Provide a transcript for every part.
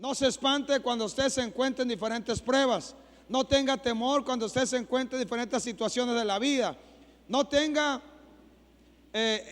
No se espante cuando usted se encuentre en diferentes pruebas. No tenga temor cuando usted se encuentre en diferentes situaciones de la vida. No tenga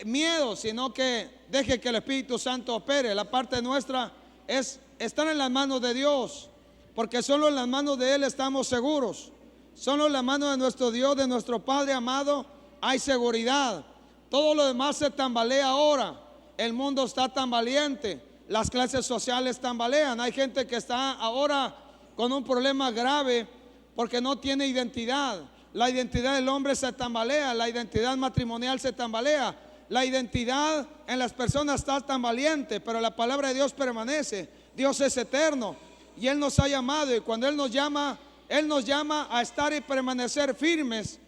miedo, sino que deje que el Espíritu Santo opere. La parte nuestra es estar en las manos de Dios, porque solo en las manos de Él estamos seguros. Solo en las manos de nuestro Dios, de nuestro Padre amado, hay seguridad. Todo lo demás se tambalea ahora. El mundo está tambaleante, las clases sociales tambalean. Hay gente que está ahora con un problema grave porque no tiene identidad. La identidad del hombre se tambalea, la identidad matrimonial se tambalea, la identidad en las personas está tambaleante, pero la palabra de Dios permanece. Dios es eterno y Él nos ha llamado, y cuando Él nos llama a estar y permanecer firmes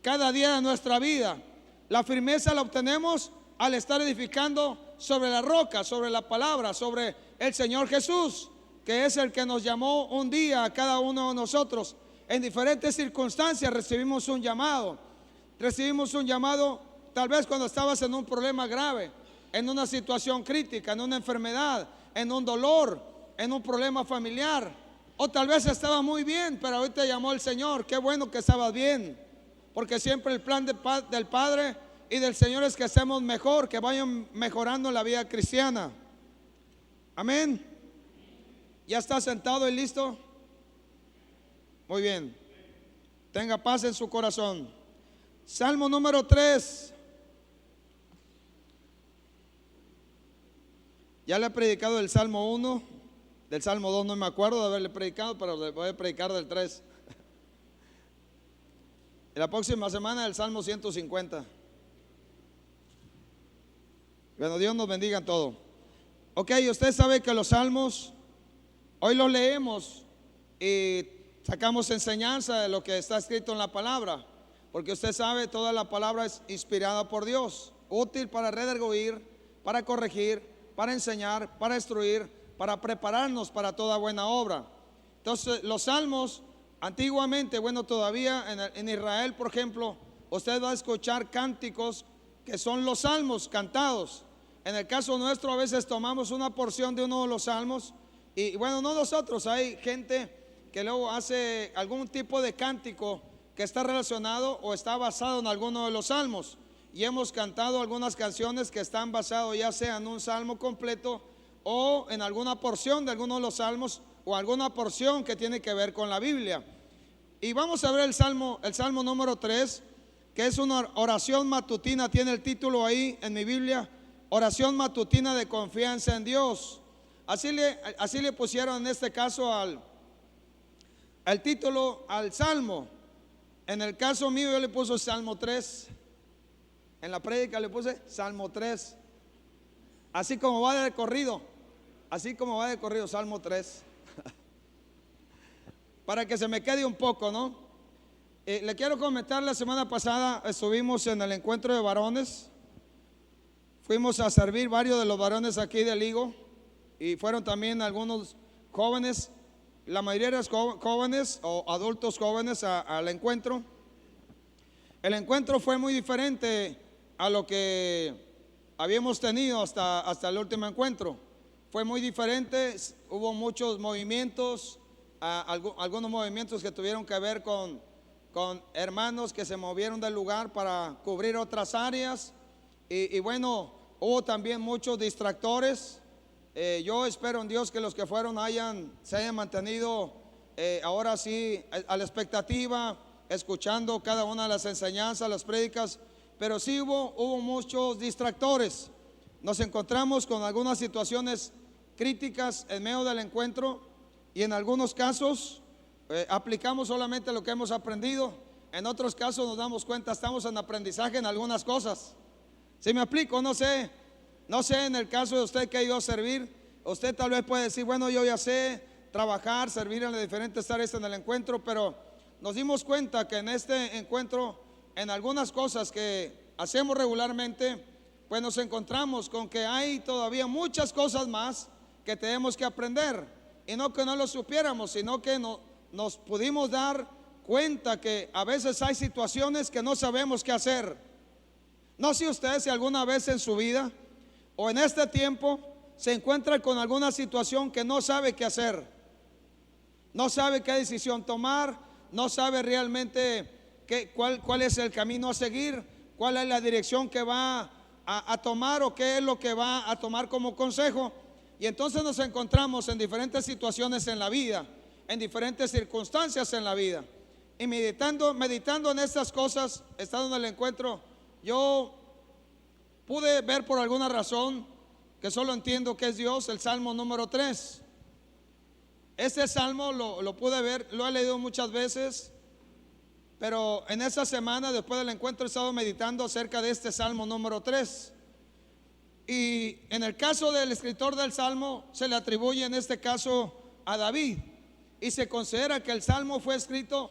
cada día de nuestra vida. La firmeza la obtenemos al estar edificando sobre la roca, sobre la palabra, sobre el Señor Jesús, que es el que nos llamó un día a cada uno de nosotros. En diferentes circunstancias recibimos un llamado. Recibimos un llamado tal vez cuando estabas en un problema grave, en una situación crítica, en una enfermedad, en un dolor, en un problema familiar. O tal vez estabas muy bien, pero hoy te llamó el Señor. Qué bueno que estabas bien, porque siempre el plan del Padre y del Señor es que estemos mejor, que vayan mejorando la vida cristiana. Amén. ¿Ya está sentado y listo? Muy bien. Tenga paz en su corazón. Salmo número 3. Ya le he predicado del Salmo 1. Del Salmo 2 no me acuerdo de haberle predicado, pero le voy a predicar del 3. Y la próxima semana el Salmo 150. Bueno, Dios nos bendiga en todo. Ok, usted sabe que los salmos hoy los leemos y sacamos enseñanza de lo que está escrito en la palabra, porque usted sabe, toda la palabra es inspirada por Dios, útil para redarguir, para corregir, para enseñar, para instruir, para prepararnos para toda buena obra. Entonces los salmos antiguamente, bueno, todavía en Israel, por ejemplo, usted va a escuchar cánticos que son los salmos cantados. En el caso nuestro a veces tomamos una porción de uno de los salmos y bueno, no nosotros, hay gente que luego hace algún tipo de cántico que está relacionado o está basado en alguno de los salmos, y hemos cantado algunas canciones que están basadas ya sea en un salmo completo o en alguna porción de alguno de los salmos o alguna porción que tiene que ver con la Biblia. Y vamos a ver el salmo número 3, que es una oración matutina. Tiene el título ahí en mi Biblia: oración matutina de confianza en Dios. Así le pusieron en este caso al título al salmo. En el caso mío yo le puse Salmo 3. En la prédica le puse Salmo 3. Así como va de corrido. Salmo 3. Para que se me quede un poco, ¿no? Le quiero comentar, la semana pasada estuvimos en el encuentro de varones. Fuimos a servir varios de los varones aquí del Higo, y fueron también algunos jóvenes, la mayoría de los jóvenes o adultos jóvenes al encuentro. El encuentro fue muy diferente a lo que habíamos tenido hasta el último encuentro. Fue muy diferente, hubo muchos movimientos, algunos movimientos que tuvieron que ver con hermanos que se movieron del lugar para cubrir otras áreas, y bueno, hubo también muchos distractores. Yo espero en Dios que los que fueron se hayan mantenido ahora sí a la expectativa, escuchando cada una de las enseñanzas, las prédicas, pero sí hubo muchos distractores. Nos encontramos con algunas situaciones críticas en medio del encuentro, y en algunos casos aplicamos solamente lo que hemos aprendido. En otros casos nos damos cuenta, estamos en aprendizaje en algunas cosas. ¿Sí me explico? No sé en el caso de usted que ha ido a servir, usted tal vez puede decir, bueno, yo ya sé trabajar, servir en las diferentes áreas en el encuentro, pero nos dimos cuenta que en este encuentro, en algunas cosas que hacemos regularmente, pues nos encontramos con que hay todavía muchas cosas más que tenemos que aprender, y no que no lo supiéramos, sino que nos pudimos dar cuenta que a veces hay situaciones que no sabemos qué hacer. No sé usted si alguna vez en su vida o en este tiempo se encuentra con alguna situación que no sabe qué hacer, no sabe qué decisión tomar, no sabe realmente cuál es el camino a seguir, cuál es la dirección que va a tomar o qué es lo que va a tomar como consejo. Y entonces nos encontramos en diferentes situaciones en la vida, en diferentes circunstancias en la vida. Y meditando en estas cosas, estando en el encuentro, yo pude ver por alguna razón, que solo entiendo que es Dios, el Salmo número 3. Este salmo lo pude ver, lo he leído muchas veces, pero en esta semana, después del encuentro, he estado meditando acerca de este Salmo número 3. Y en el caso del escritor del Salmo, se le atribuye en este caso a David. Y se considera que el Salmo fue escrito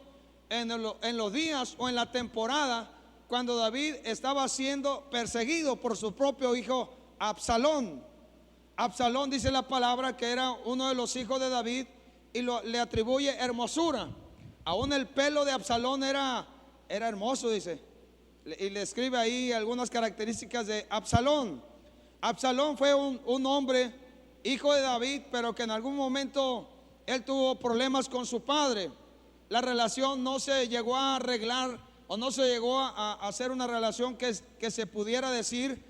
en los días o en la temporada cuando David estaba siendo perseguido por su propio hijo Absalón. Absalón, dice la palabra, que era uno de los hijos de David y le atribuye hermosura. Aún el pelo de Absalón era hermoso, dice. Y le escribe ahí algunas características de Absalón. Absalón fue un hombre, hijo de David, pero que en algún momento él tuvo problemas con su padre. La relación no se llegó a arreglar o no se llegó a hacer una relación que se pudiera decir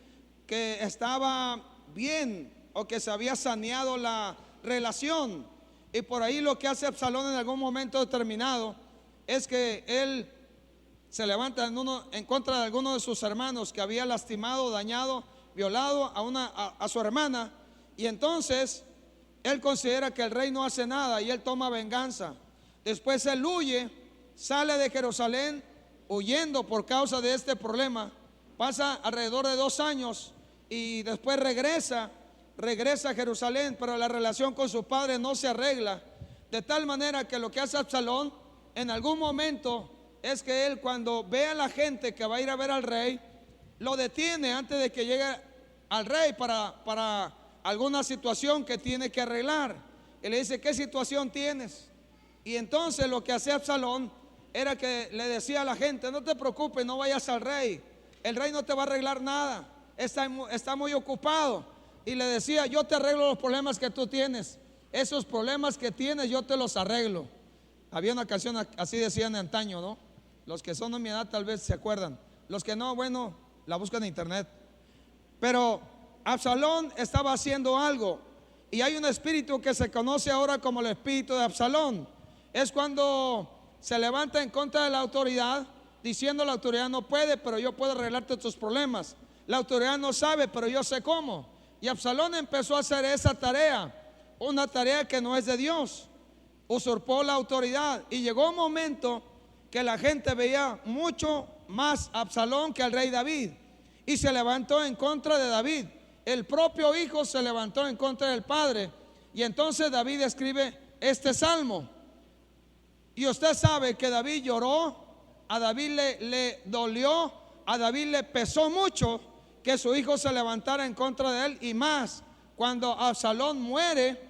que estaba bien o que se había saneado la relación. Y por ahí lo que hace Absalón en algún momento determinado es que él se levanta en contra de alguno de sus hermanos que había lastimado, dañado, violado a su hermana. Y entonces él considera que el rey no hace nada y él toma venganza. Después él huye, sale de Jerusalén huyendo por causa de este problema. Pasa alrededor de 2 años y después regresa a Jerusalén, pero la relación con su padre no se arregla. De tal manera que lo que hace Absalón en algún momento es que él, cuando ve a la gente que va a ir a ver al rey, lo detiene antes de que llegue al rey para alguna situación que tiene que arreglar. Y le dice: ¿qué situación tienes? Y entonces lo que hace Absalón era que le decía a la gente: no te preocupes, no vayas al rey, el rey no te va a arreglar nada, está muy ocupado. Y le decía: yo te arreglo los problemas que tú tienes, esos problemas que tienes yo te los arreglo. Había una canción así, decían de antaño, ¿no? Los que son de mi edad tal vez se acuerdan, los que no, bueno, la buscan en internet. Pero Absalón estaba haciendo algo, y hay un espíritu que se conoce ahora como el espíritu de Absalón. Es cuando se levanta en contra de la autoridad, diciendo: la autoridad no puede, pero yo puedo arreglarte tus problemas. La autoridad no sabe, pero yo sé cómo. Y Absalón empezó a hacer esa tarea, una tarea que no es de Dios. Usurpó la autoridad y llegó un momento que la gente veía mucho más a Absalón que al rey David, y se levantó en contra de David. El propio hijo se levantó en contra del padre, y entonces David escribe este salmo. Y usted sabe que David lloró, a David le dolió, a David le pesó mucho que su hijo se levantara en contra de él, y más cuando Absalón muere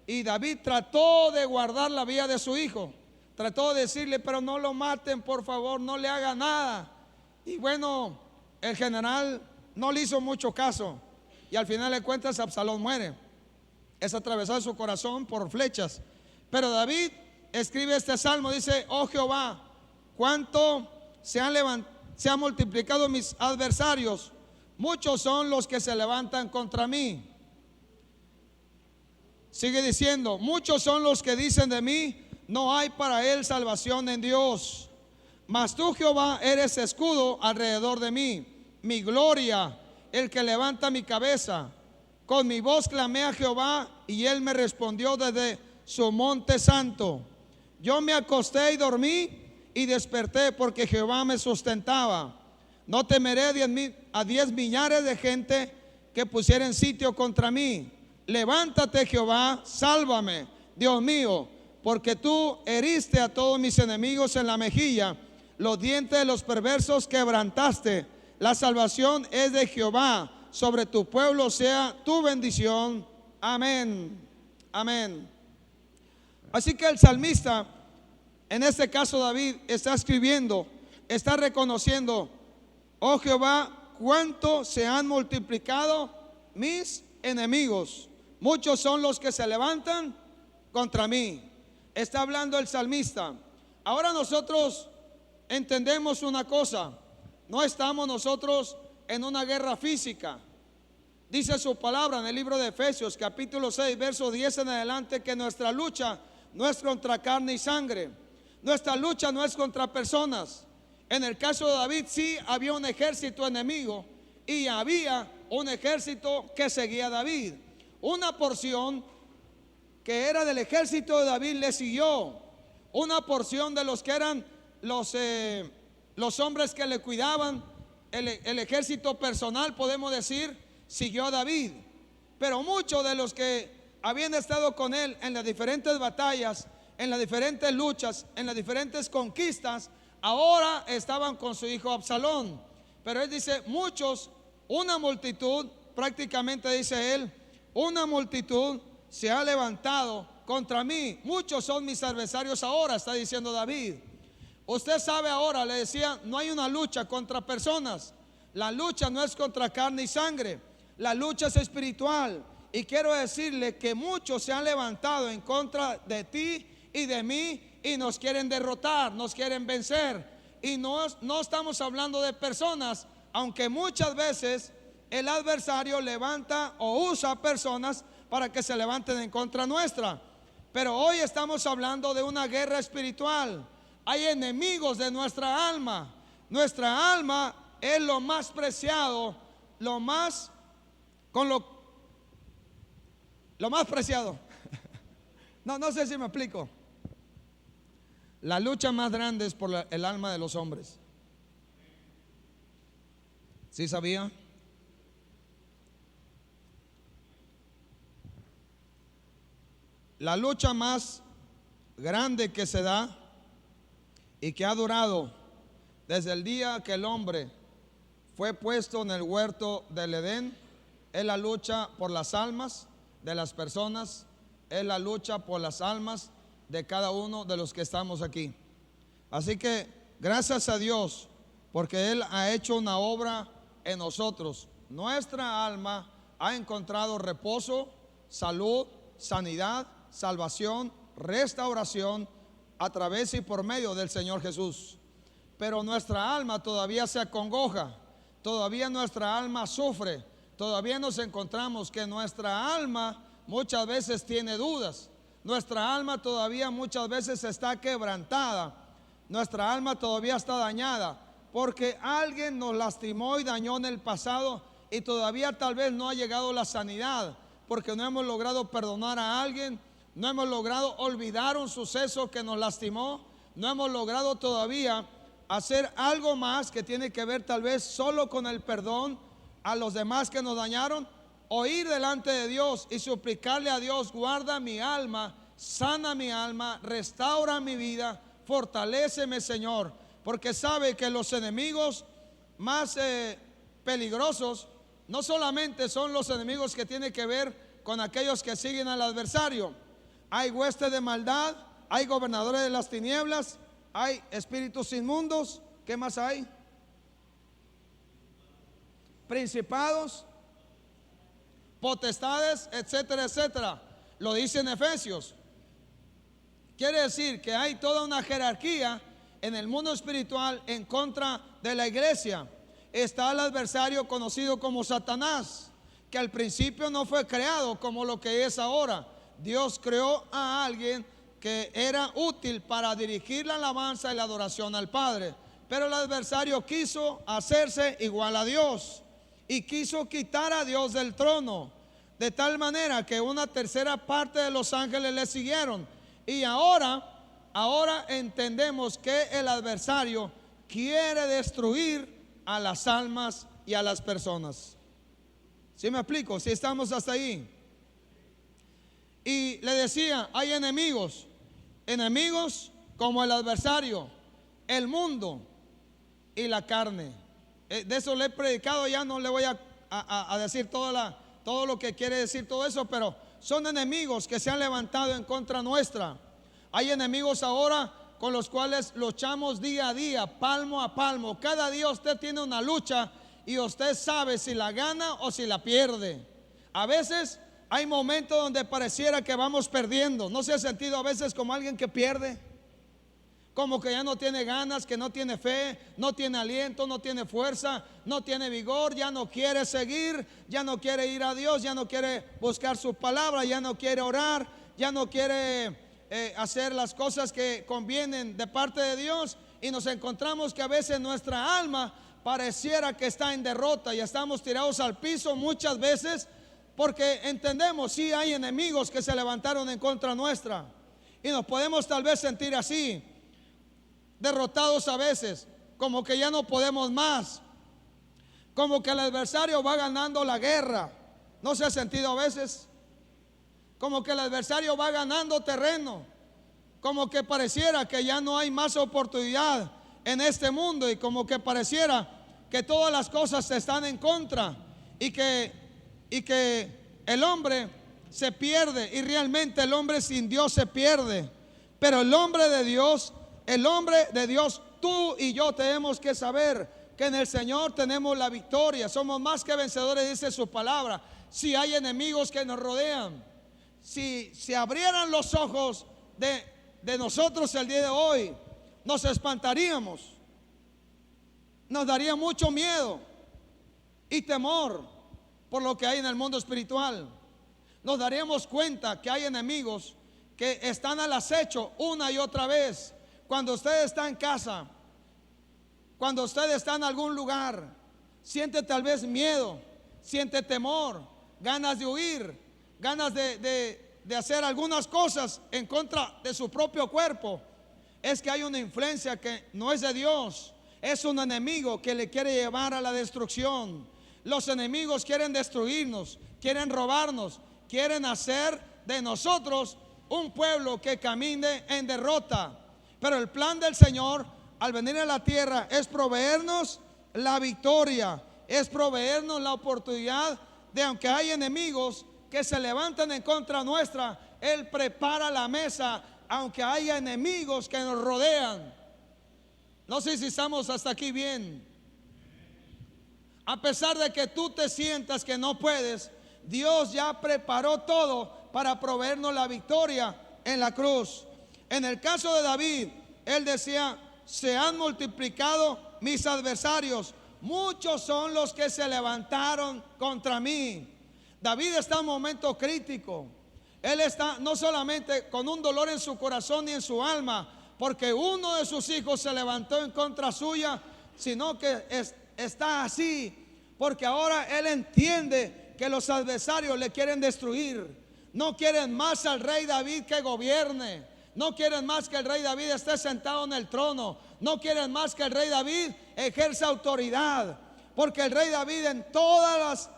y David trató de guardar la vida de su hijo, trató de decirle: pero no lo maten, por favor, no le haga nada. Y bueno, el general no le hizo mucho caso, y al final de cuentas Absalón muere. Es atravesado su corazón por flechas. Pero David escribe este salmo, dice: oh Jehová, cuánto se han multiplicado mis adversarios, muchos son los que se levantan contra mí. Sigue diciendo: muchos son los que dicen de mí: no hay para él salvación en Dios. Mas tú, Jehová, eres escudo alrededor de mí, mi gloria, el que levanta mi cabeza. Con mi voz clamé a Jehová, y él me respondió desde su monte santo. Yo me acosté y dormí, y desperté, porque Jehová me sustentaba. No temeré a 10 millares de gente que pusieren sitio contra mí. Levántate, Jehová, sálvame, Dios mío, porque tú heriste a todos mis enemigos en la mejilla, los dientes de los perversos quebrantaste. La salvación es de Jehová, sobre tu pueblo sea tu bendición. Amén, amén. Así que el salmista, en este caso David, está escribiendo, está reconociendo: oh Jehová, cuánto se han multiplicado mis enemigos, muchos son los que se levantan contra mí. Está hablando el salmista. Ahora nosotros entendemos una cosa: no estamos nosotros en una guerra física. Dice su palabra en el libro de Efesios capítulo 6 verso 10 en adelante, que nuestra lucha no es contra carne y sangre, nuestra lucha no es contra personas. En el caso de David sí había un ejército enemigo y había un ejército que seguía a David. Una porción que era del ejército de David le siguió. Una porción de los que eran los hombres que le cuidaban, el ejército personal, podemos decir, siguió a David. Pero muchos de los que habían estado con él en las diferentes batallas, en las diferentes luchas, en las diferentes conquistas, ahora estaban con su hijo Absalón. Pero él dice, muchos, una multitud, prácticamente dice él, una multitud se ha levantado contra mí. Muchos son mis adversarios ahora, está diciendo David. Usted sabe ahora, le decía, no hay una lucha contra personas. La lucha no es contra carne y sangre. La lucha es espiritual. Y quiero decirle que muchos se han levantado en contra de ti y de mí y nos quieren derrotar, nos quieren vencer. Y no estamos hablando de personas, aunque muchas veces el adversario levanta o usa personas para que se levanten en contra nuestra. Pero hoy estamos hablando de una guerra espiritual. Hay enemigos de nuestra alma. Nuestra alma es lo más preciado, lo más preciado. No sé si me explico. La lucha más grande es por el alma de los hombres. ¿Sí sabía? La lucha más grande que se da y que ha durado desde el día que el hombre fue puesto en el huerto del Edén es la lucha por las almas de las personas, es la lucha por las almas de cada uno de los que estamos aquí. Así que gracias a Dios, porque Él ha hecho una obra en nosotros. Nuestra alma ha encontrado reposo, salud, sanidad, salvación, restauración a través y por medio del Señor Jesús. Pero nuestra alma todavía se acongoja, todavía nuestra alma sufre, todavía nos encontramos que nuestra alma muchas veces tiene dudas. Nuestra alma todavía muchas veces está quebrantada. Nuestra alma todavía está dañada porque alguien nos lastimó y dañó en el pasado y todavía tal vez no ha llegado la sanidad porque no hemos logrado perdonar a alguien, no hemos logrado olvidar un suceso que nos lastimó, no hemos logrado todavía hacer algo más que tiene que ver tal vez solo con el perdón a los demás que nos dañaron, o ir delante de Dios y suplicarle a Dios: guarda mi alma, sana mi alma, restaura mi vida, fortaléceme, Señor, porque sabe que los enemigos más peligrosos no solamente son los enemigos que tienen que ver con aquellos que siguen al adversario. Hay huestes de maldad, hay gobernadores de las tinieblas, hay espíritus inmundos. ¿Qué más hay? Principados, potestades, etcétera, etcétera. Lo dice en Efesios. Quiere decir que hay toda una jerarquía en el mundo espiritual en contra de la iglesia. Está el adversario conocido como Satanás, que al principio no fue creado como lo que es ahora. Dios creó a alguien que era útil para dirigir la alabanza y la adoración al Padre, pero el adversario quiso hacerse igual a Dios y quiso quitar a Dios del trono, de tal manera que una tercera parte de los ángeles le siguieron. Y ahora entendemos que el adversario quiere destruir a las almas y a las personas. ¿Sí me explico? Si estamos hasta ahí. Y le decía, hay enemigos como el adversario, el mundo y la carne. De eso le he predicado, ya no le voy a decir todo lo que quiere decir todo eso, pero son enemigos que se han levantado en contra nuestra. Hay enemigos ahora con los cuales luchamos día a día, palmo a palmo. Cada día usted tiene una lucha y usted sabe si la gana o si la pierde. a veces hay momentos donde pareciera que vamos perdiendo. ¿No se ha sentido a veces como alguien que pierde? Como que ya no tiene ganas, que no tiene fe, no tiene aliento, no tiene fuerza, no tiene vigor, ya no quiere seguir, ya no quiere ir a Dios, ya no quiere buscar su palabra, ya no quiere orar, ya no quiere hacer las cosas que convienen de parte de Dios. Y nos encontramos que a veces nuestra alma pareciera que está en derrota y estamos tirados al piso muchas veces, porque entendemos, sí hay enemigos que se levantaron en contra nuestra, y nos podemos tal vez sentir así, derrotados a veces, como que ya no podemos más, como que el adversario va ganando la guerra. ¿No se ha sentido a veces? Como que el adversario va ganando terreno, como que pareciera que ya no hay más oportunidad en este mundo, y como que pareciera que todas las cosas están en contra, y que el hombre se pierde, y realmente el hombre sin Dios se pierde. Pero el hombre de Dios, tú y yo tenemos que saber que en el Señor tenemos la victoria. Somos más que vencedores, dice su palabra. Si hay enemigos que nos rodean, si se abrieran los ojos de nosotros el día de hoy, nos espantaríamos, nos daría mucho miedo y temor por lo que hay en el mundo espiritual. Nos daríamos cuenta que hay enemigos que están al acecho una y otra vez. Cuando usted está en casa, cuando usted está en algún lugar, siente tal vez miedo, siente temor, ganas de huir, ganas de hacer algunas cosas en contra de su propio cuerpo. Es que hay una influencia que no es de Dios, es un enemigo que le quiere llevar a la destrucción. Los enemigos quieren destruirnos, quieren robarnos, quieren hacer de nosotros un pueblo que camine en derrota. Pero el plan del Señor al venir a la tierra es proveernos la victoria, es proveernos la oportunidad de, aunque hay enemigos que se levantan en contra nuestra, Él prepara la mesa, aunque haya enemigos que nos rodean. No sé si estamos hasta aquí bien. A pesar de que tú te sientas que no puedes, Dios ya preparó todo para proveernos la victoria en la cruz. En el caso de David, él decía: se han multiplicado mis adversarios, muchos son los que se levantaron contra mí. David está en un momento crítico. Él está no solamente con un dolor en su corazón y en su alma, porque uno de sus hijos se levantó en contra suya, sino que está así porque ahora él entiende que los adversarios le quieren destruir. No quieren más al rey David que gobierne, no quieren más que el rey David esté sentado en el trono, no quieren más que el rey David ejerza autoridad, porque el rey David, en todas las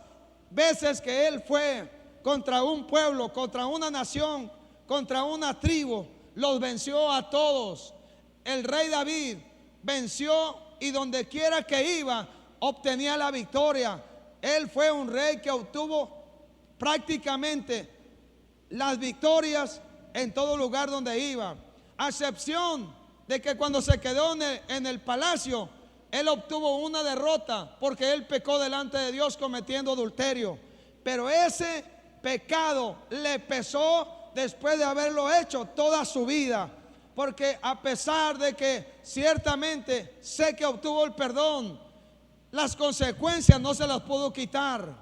veces que él fue contra un pueblo, contra una nación, contra una tribu, los venció a todos. El rey David venció, y donde quiera que iba obtenía la victoria. Él fue un rey que obtuvo prácticamente las victorias en todo lugar donde iba, a excepción de que cuando se quedó en el palacio, él obtuvo una derrota porque él pecó delante de Dios cometiendo adulterio. Pero ese pecado le pesó después de haberlo hecho toda su vida, porque a pesar de que ciertamente sé que obtuvo el perdón, las consecuencias no se las pudo quitar.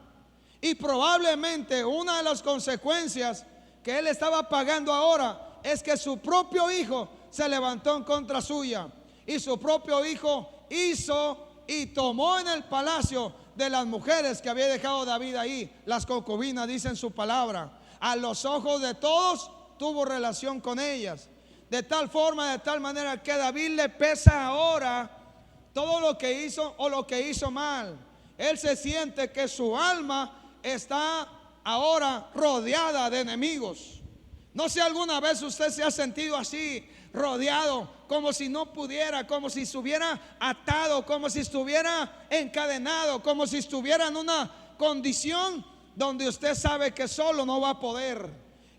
Y probablemente una de las consecuencias que él estaba pagando ahora es que su propio hijo se levantó en contra suya, y su propio hijo hizo y tomó en el palacio de las mujeres que había dejado David ahí, las concubinas, dice en su palabra. A los ojos de todos tuvo relación con ellas, de tal forma, de tal manera que a David le pesa ahora todo lo que hizo o lo que hizo mal. Él se siente que su alma está ahora rodeada de enemigos. No sé, alguna vez usted se ha sentido así, rodeado, como si no pudiera, como si estuviera atado, como si estuviera encadenado, como si estuviera en una condición donde usted sabe que solo no va a poder.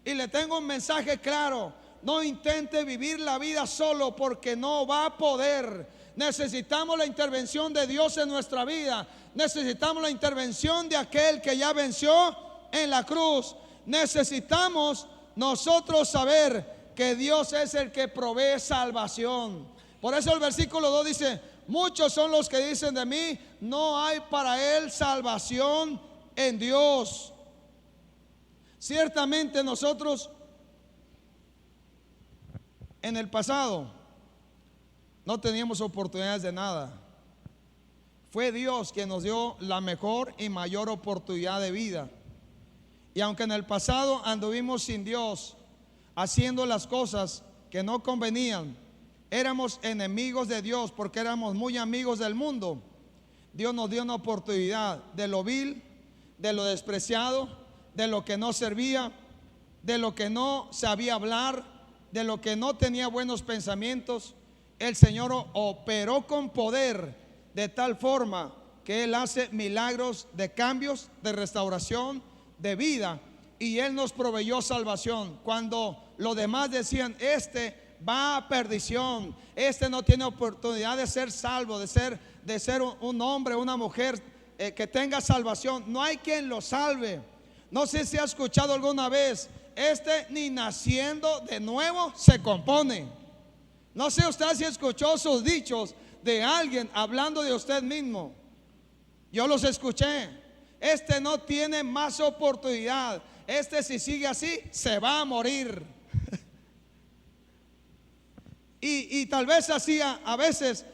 Y le tengo un mensaje claro: no intente vivir la vida solo, porque no va a poder. Necesitamos la intervención de Dios en nuestra vida. Necesitamos la intervención de aquel que ya venció en la cruz, necesitamos nosotros saber que Dios es el que provee salvación. Por eso el versículo 2 dice: muchos son los que dicen de mí, no hay para él salvación en Dios. Ciertamente nosotros en el pasado no teníamos oportunidades de nada. Fue Dios quien nos dio la mejor y mayor oportunidad de vida. Y aunque en el pasado anduvimos sin Dios, haciendo las cosas que no convenían, éramos enemigos de Dios porque éramos muy amigos del mundo, Dios nos dio una oportunidad de lo vil, de lo despreciado, de lo que no servía, de lo que no sabía hablar, de lo que no tenía buenos pensamientos. El Señor operó con poder de tal forma que Él hace milagros de cambios, de restauración, de vida, y Él nos proveyó salvación. Cuando los demás decían: este va a perdición, este no tiene oportunidad de ser salvo, de ser un hombre, una mujer que tenga salvación, no hay quien lo salve. No sé si ha escuchado alguna vez: este ni naciendo de nuevo se compone. No sé usted si escuchó sus dichos de alguien hablando de usted mismo. Yo los escuché. Este no tiene más oportunidad, este si sigue así se va a morir. Y tal vez así a veces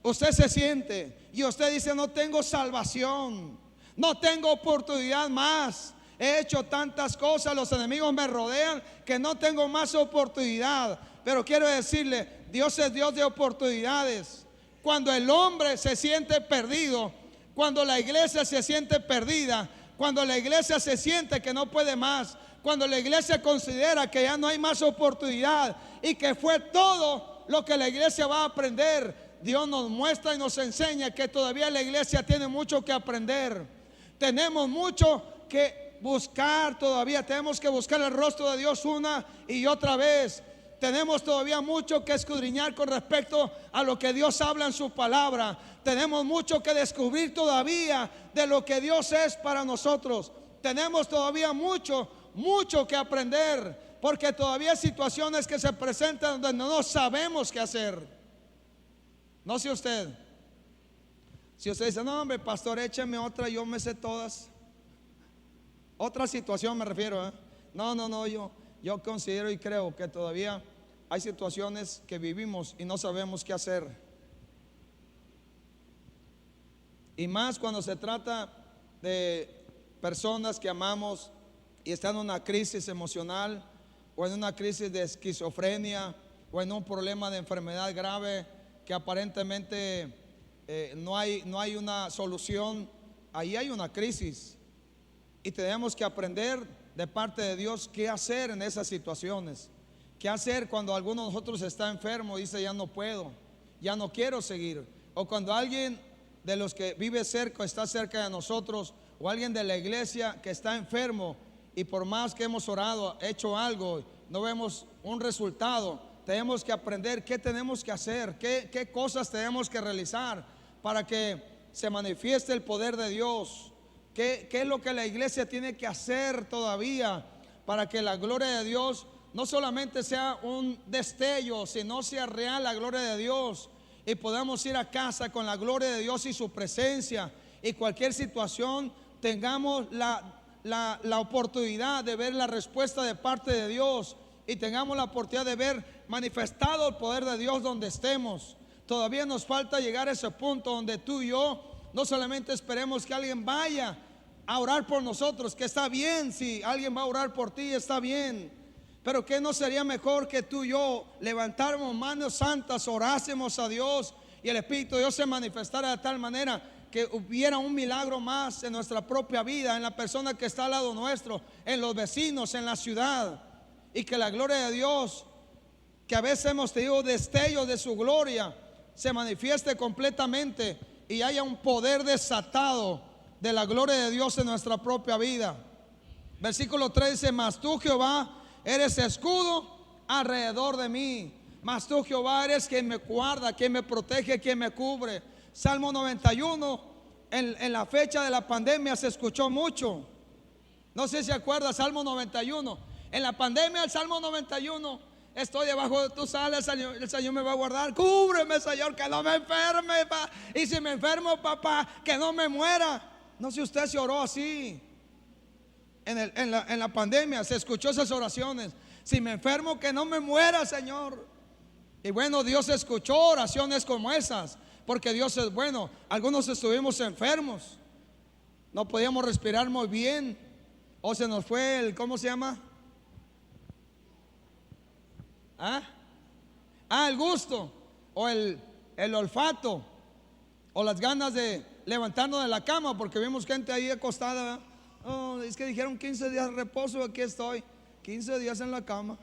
usted se siente y usted dice: no tengo salvación, no tengo oportunidad más, he hecho tantas cosas, los enemigos me rodean, que no tengo más oportunidad. Pero quiero decirle: Dios es Dios de oportunidades. Cuando el hombre se siente perdido, cuando la iglesia se siente perdida, cuando la iglesia se siente que no puede más, cuando la iglesia considera que ya no hay más oportunidad y que fue todo lo que la iglesia va a aprender, Dios nos muestra y nos enseña que todavía la iglesia tiene mucho que aprender. Tenemos mucho que buscar todavía, tenemos que buscar el rostro de Dios una y otra vez. Tenemos todavía mucho que escudriñar con respecto a lo que Dios habla en su palabra. Tenemos mucho que descubrir todavía de lo que Dios es para nosotros. Tenemos todavía mucho que aprender, porque todavía hay situaciones que se presentan donde no sabemos qué hacer. No sé usted. Si usted dice: no, hombre, pastor, écheme otra, yo me sé todas. Otra situación me refiero, ¿eh? No, yo considero y creo que todavía hay situaciones que vivimos y no sabemos qué hacer. Y más cuando se trata de personas que amamos y están en una crisis emocional, o en una crisis de esquizofrenia, o en un problema de enfermedad grave que aparentemente no hay una solución. Ahí hay una crisis y tenemos que aprender de parte de Dios qué hacer en esas situaciones. Qué hacer cuando alguno de nosotros está enfermo y dice: ya no puedo, ya no quiero seguir. O cuando alguien de los que vive cerca, está cerca de nosotros, o alguien de la iglesia que está enfermo, y por más que hemos orado, hecho algo, no vemos un resultado. Tenemos que aprender qué tenemos que hacer, qué cosas tenemos que realizar para que se manifieste el poder de Dios. ¿Qué es lo que la iglesia tiene que hacer todavía para que la gloria de Dios no solamente sea un destello, sino sea real la gloria de Dios, y podamos ir a casa con la gloria de Dios y su presencia, y cualquier situación tengamos la oportunidad de ver la respuesta de parte de Dios, y tengamos la oportunidad de ver manifestado el poder de Dios donde estemos. Todavía nos falta llegar a ese punto donde tú y yo no solamente esperemos que alguien vaya a orar por nosotros, que está bien, si alguien va a orar por ti está bien, pero que no sería mejor que tú y yo levantáramos manos santas, orásemos a Dios y el Espíritu de Dios se manifestara de tal manera que hubiera un milagro más en nuestra propia vida, en la persona que está al lado nuestro, en los vecinos, en la ciudad, y que la gloria de Dios, que a veces hemos tenido destellos de su gloria, se manifieste completamente y haya un poder desatado de la gloria de Dios en nuestra propia vida. Versículo 3 dice: mas tú, Jehová, eres escudo alrededor de mí. Mas tú, Jehová, eres quien me guarda, quien me protege, quien me cubre. Salmo 91, en la fecha de la pandemia se escuchó mucho. No sé si acuerdas, Salmo 91. En la pandemia, el Salmo 91: estoy debajo de tus alas, el Señor me va a guardar. Cúbreme, Señor, que no me enferme, y si me enfermo, papá, que no me muera. No sé si usted se oró así en la pandemia, se escuchó esas oraciones: si me enfermo, que no me muera, Señor. Y bueno, Dios escuchó oraciones como esas, porque Dios es bueno. Algunos estuvimos enfermos, no podíamos respirar muy bien, o se nos fue el, ¿cómo se llama? El gusto, o el olfato, o las ganas de levantarnos de la cama, porque vimos gente ahí acostada. Oh, es que dijeron 15 días de reposo, aquí estoy, 15 días en la cama.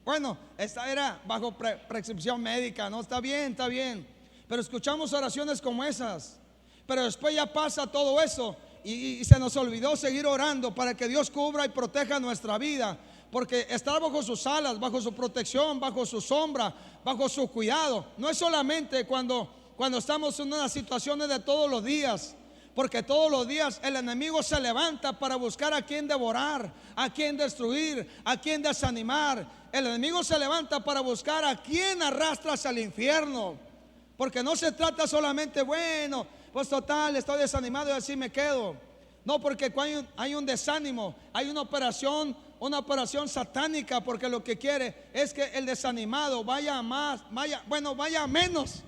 Bueno, esta era bajo prescripción médica, ¿no? Está bien, pero escuchamos oraciones como esas. Pero después ya pasa todo eso y se nos olvidó seguir orando para que Dios cubra y proteja nuestra vida, porque estar bajo sus alas, bajo su protección, bajo su sombra, bajo su cuidado, no es solamente cuando estamos en unas situaciones de todos los días, porque todos los días el enemigo se levanta para buscar a quien devorar, a quien destruir, a quien desanimar. El enemigo se levanta para buscar a quien arrastra hacia el infierno, porque no se trata solamente, bueno, pues total, estoy desanimado y así me quedo. No, porque hay un desánimo, hay una operación satánica, porque lo que quiere es que el desanimado vaya a menos.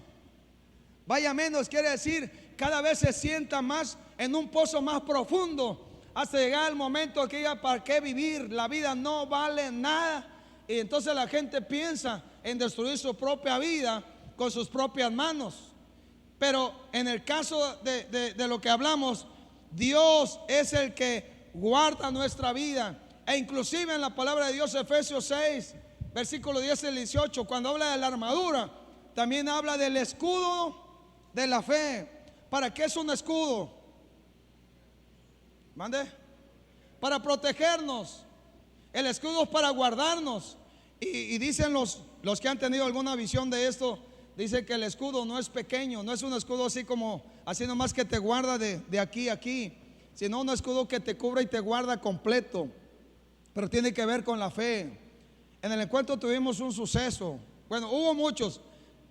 Vaya menos, quiere decir, cada vez se sienta más en un pozo más profundo, hasta llegar el momento que diga: ¿para qué vivir? La vida no vale nada. Y entonces la gente piensa en destruir su propia vida con sus propias manos. Pero en el caso de lo que hablamos, Dios es el que guarda nuestra vida. E inclusive en la palabra de Dios, Efesios 6, versículo 10 y 18, cuando habla de la armadura, también habla del escudo de la fe. ¿Para qué es un escudo? ¿Mande? Para protegernos. El escudo es para guardarnos. Y dicen los que han tenido alguna visión de esto, dicen que el escudo no es pequeño, no es un escudo así nomás que te guarda de aquí a aquí, sino un escudo que te cubre y te guarda completo. Pero tiene que ver con la fe. En el encuentro tuvimos un suceso, bueno, hubo muchos,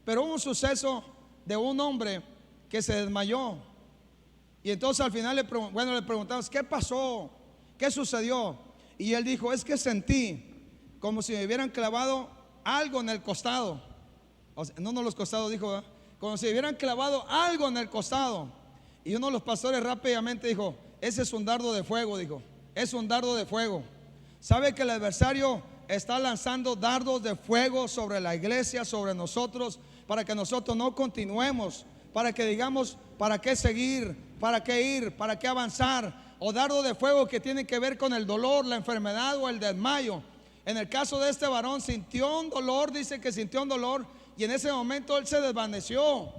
pero hubo un suceso de un hombre que se desmayó. Y entonces al final le preguntamos: ¿qué pasó? ¿Qué sucedió? Y él dijo: es que sentí como si me hubieran clavado algo en el costado. O sea, no en los costados, dijo, ¿verdad? Como si me hubieran clavado algo en el costado. Y uno de los pastores rápidamente dijo: ese es un dardo de fuego, dijo, es un dardo de fuego. ¿Sabe que el adversario está lanzando dardos de fuego sobre la iglesia, sobre nosotros, para que nosotros no continuemos, para que digamos: ¿para qué seguir? ¿Para qué ir? ¿Para qué avanzar? O dardo de fuego que tiene que ver con el dolor, la enfermedad o el desmayo. En el caso de este varón, sintió un dolor, dice que sintió un dolor, y en ese momento él se desvaneció.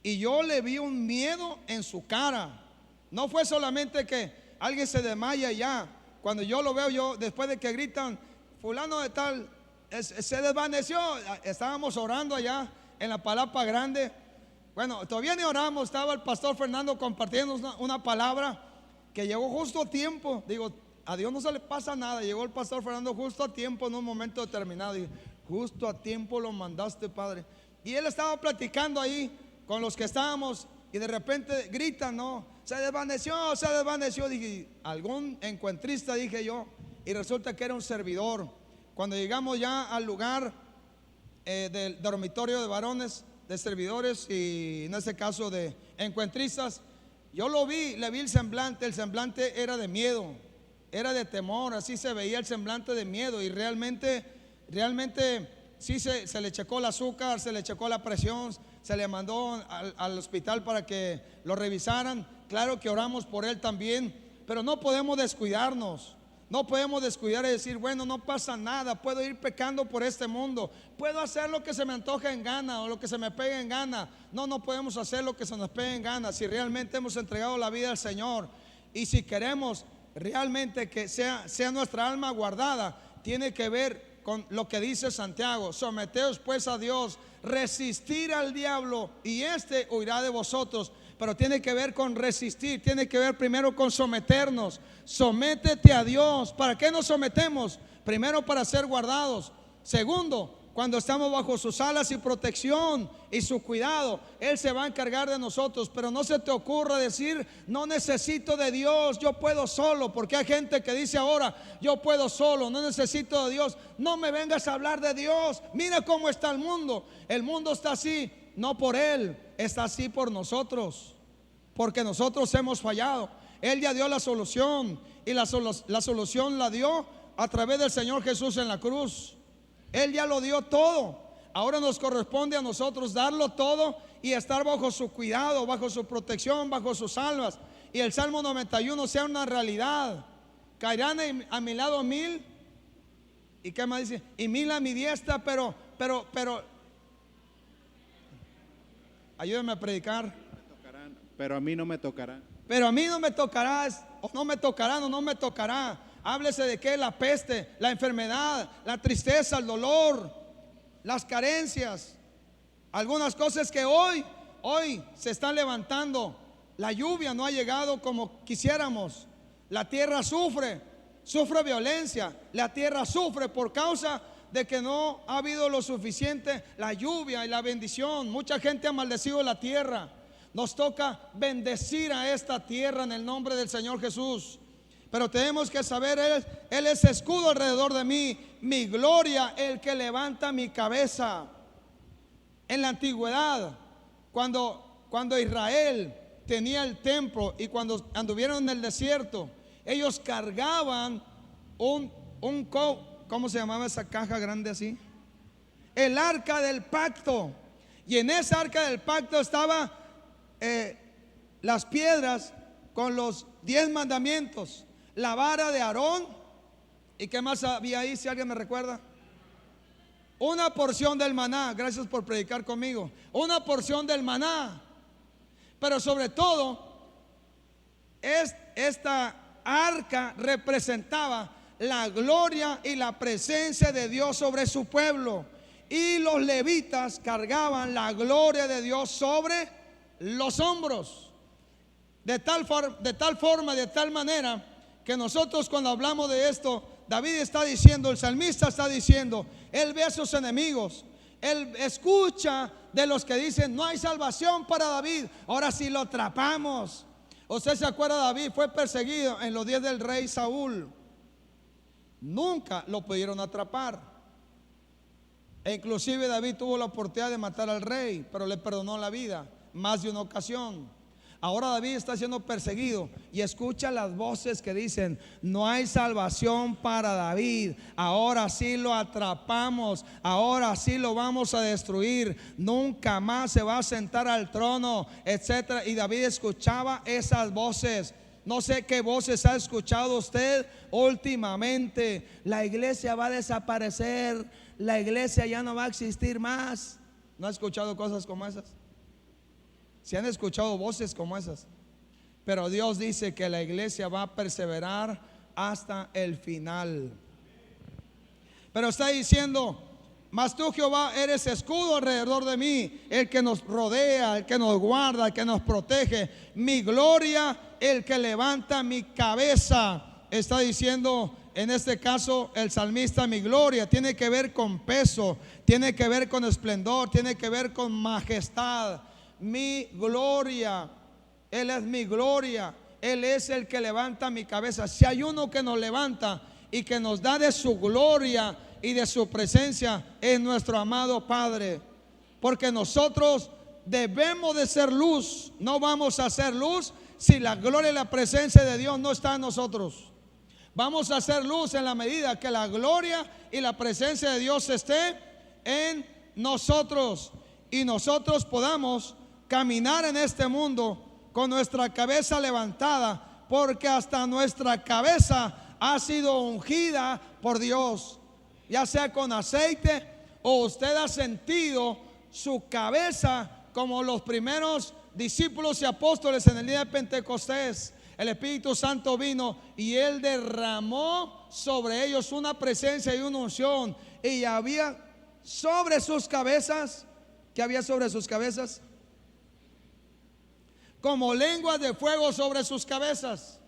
Y yo le vi un miedo en su cara. No fue solamente que alguien se desmaya y ya. Cuando yo lo veo, yo después de que gritan: fulano de tal se desvaneció, estábamos orando allá en la Palapa Grande. Bueno, todavía ni oramos, estaba el pastor Fernando compartiendo una palabra que llegó justo a tiempo. Digo, a Dios no se le pasa nada. Llegó el pastor Fernando justo a tiempo en un momento determinado. Dije: justo a tiempo lo mandaste, Padre. Y él estaba platicando ahí con los que estábamos, y de repente gritan: no, se desvaneció, se desvaneció. Dije: algún encuentrista, dije yo, y resulta que era un servidor. Cuando llegamos ya al lugar del dormitorio de varones, de servidores, y en este caso de encuentristas, yo lo vi, le vi el semblante era de miedo, era de temor, así se veía el semblante de miedo. Y realmente sí se le checó el azúcar, se le checó la presión, se le mandó al hospital para que lo revisaran. Claro que oramos por él también, pero no podemos descuidarnos. No podemos descuidar y decir: bueno, no pasa nada, puedo ir pecando por este mundo, puedo hacer lo que se me antoja en gana o lo que se me pegue en gana. No podemos hacer lo que se nos pegue en gana. Si realmente hemos entregado la vida al Señor, y si queremos realmente que sea nuestra alma guardada, tiene que ver con lo que dice Santiago: someteos pues a Dios, resistir al diablo y éste huirá de vosotros. pero tiene que ver con resistir, tiene que ver primero con someternos. Sométete a Dios. ¿Para qué nos sometemos? Primero, para ser guardados. Segundo, cuando estamos bajo sus alas y protección y su cuidado, Él se va a encargar de nosotros. Pero no se te ocurra decir: no necesito de Dios, yo puedo solo. Porque hay gente que dice ahora: yo puedo solo, no necesito de Dios. No me vengas a hablar de Dios. Mira cómo está el mundo. El mundo está así, no por Él, está así por nosotros, porque nosotros hemos fallado. Él ya dio la solución, y la solución la dio a través del Señor Jesús en la cruz. Él ya lo dio todo. Ahora nos corresponde a nosotros darlo todo y estar bajo su cuidado, bajo su protección, bajo sus alas. Y el Salmo 91 sea una realidad. Caerán a mi lado 1000. ¿Y qué más dice? Y 1000 a mi diestra, pero ayúdame a predicar. Pero a mí no me tocarán. Pero a mí no me tocará, o no me tocarán, o no me tocará. Háblese de qué: la peste, la enfermedad, la tristeza, el dolor, las carencias, algunas cosas que hoy se están levantando. La lluvia no ha llegado como quisiéramos. La tierra sufre violencia. La tierra sufre por causa de que no ha habido lo suficiente la lluvia y la bendición. Mucha gente ha maldecido la tierra. Nos toca bendecir a esta tierra en el nombre del Señor Jesús. Pero tenemos que saber: Él es escudo alrededor de mí, mi gloria, el que levanta mi cabeza. En la antigüedad, cuando Israel tenía el templo y cuando anduvieron en el desierto, ellos cargaban ¿cómo se llamaba esa caja grande así? El arca del pacto. Y en esa arca del pacto estaba las piedras con los 10 mandamientos, la vara de Aarón. ¿Y qué más había ahí, si alguien me recuerda? Una porción del maná. Gracias por predicar conmigo. Una porción del maná. Pero sobre todo, esta arca representaba la gloria y la presencia de Dios sobre su pueblo. Y los levitas cargaban la gloria de Dios sobre los hombros. De tal forma, de tal manera, que nosotros cuando hablamos de esto, David está diciendo, el salmista está diciendo, él ve a sus enemigos, él escucha de los que dicen: no hay salvación para David, ahora sí lo atrapamos. Usted se acuerda, David fue perseguido en los días del rey Saúl. Nunca lo pudieron atrapar. E inclusive David tuvo la oportunidad de matar al rey, pero le perdonó la vida más de una ocasión. Ahora David está siendo perseguido y escucha las voces que dicen: no hay salvación para David, ahora sí lo atrapamos, ahora sí lo vamos a destruir, nunca más se va a sentar al trono, etcétera. Y David escuchaba esas voces. No sé qué voces ha escuchado usted últimamente. La iglesia va a desaparecer, la iglesia ya no va a existir más. ¿No ha escuchado cosas como esas? Si han escuchado voces como esas. Pero Dios dice que la iglesia va a perseverar hasta el final. Pero está diciendo: mas tú, Jehová, eres escudo alrededor de mí, el que nos rodea, el que nos guarda, el que nos protege, mi gloria, el que levanta mi cabeza. Está diciendo en este caso el salmista: mi gloria tiene que ver con peso, tiene que ver con esplendor, tiene que ver con majestad. Mi gloria, Él es mi gloria, Él es el que levanta mi cabeza. Si hay uno que nos levanta y que nos da de su gloria y de su presencia, es nuestro amado Padre. Porque nosotros debemos de ser luz. No vamos a ser luz si la gloria y la presencia de Dios no está en nosotros. Vamos a hacer luz en la medida que la gloria y la presencia de Dios esté en nosotros y nosotros podamos caminar en este mundo con nuestra cabeza levantada, porque hasta nuestra cabeza ha sido ungida por Dios, ya sea con aceite, o usted ha sentido su cabeza como los primeros discípulos y apóstoles en el día de Pentecostés. El Espíritu Santo vino y Él derramó sobre ellos una presencia y una unción. Y había sobre sus cabezas, ¿qué había sobre sus cabezas? como lenguas de fuego sobre sus cabezas.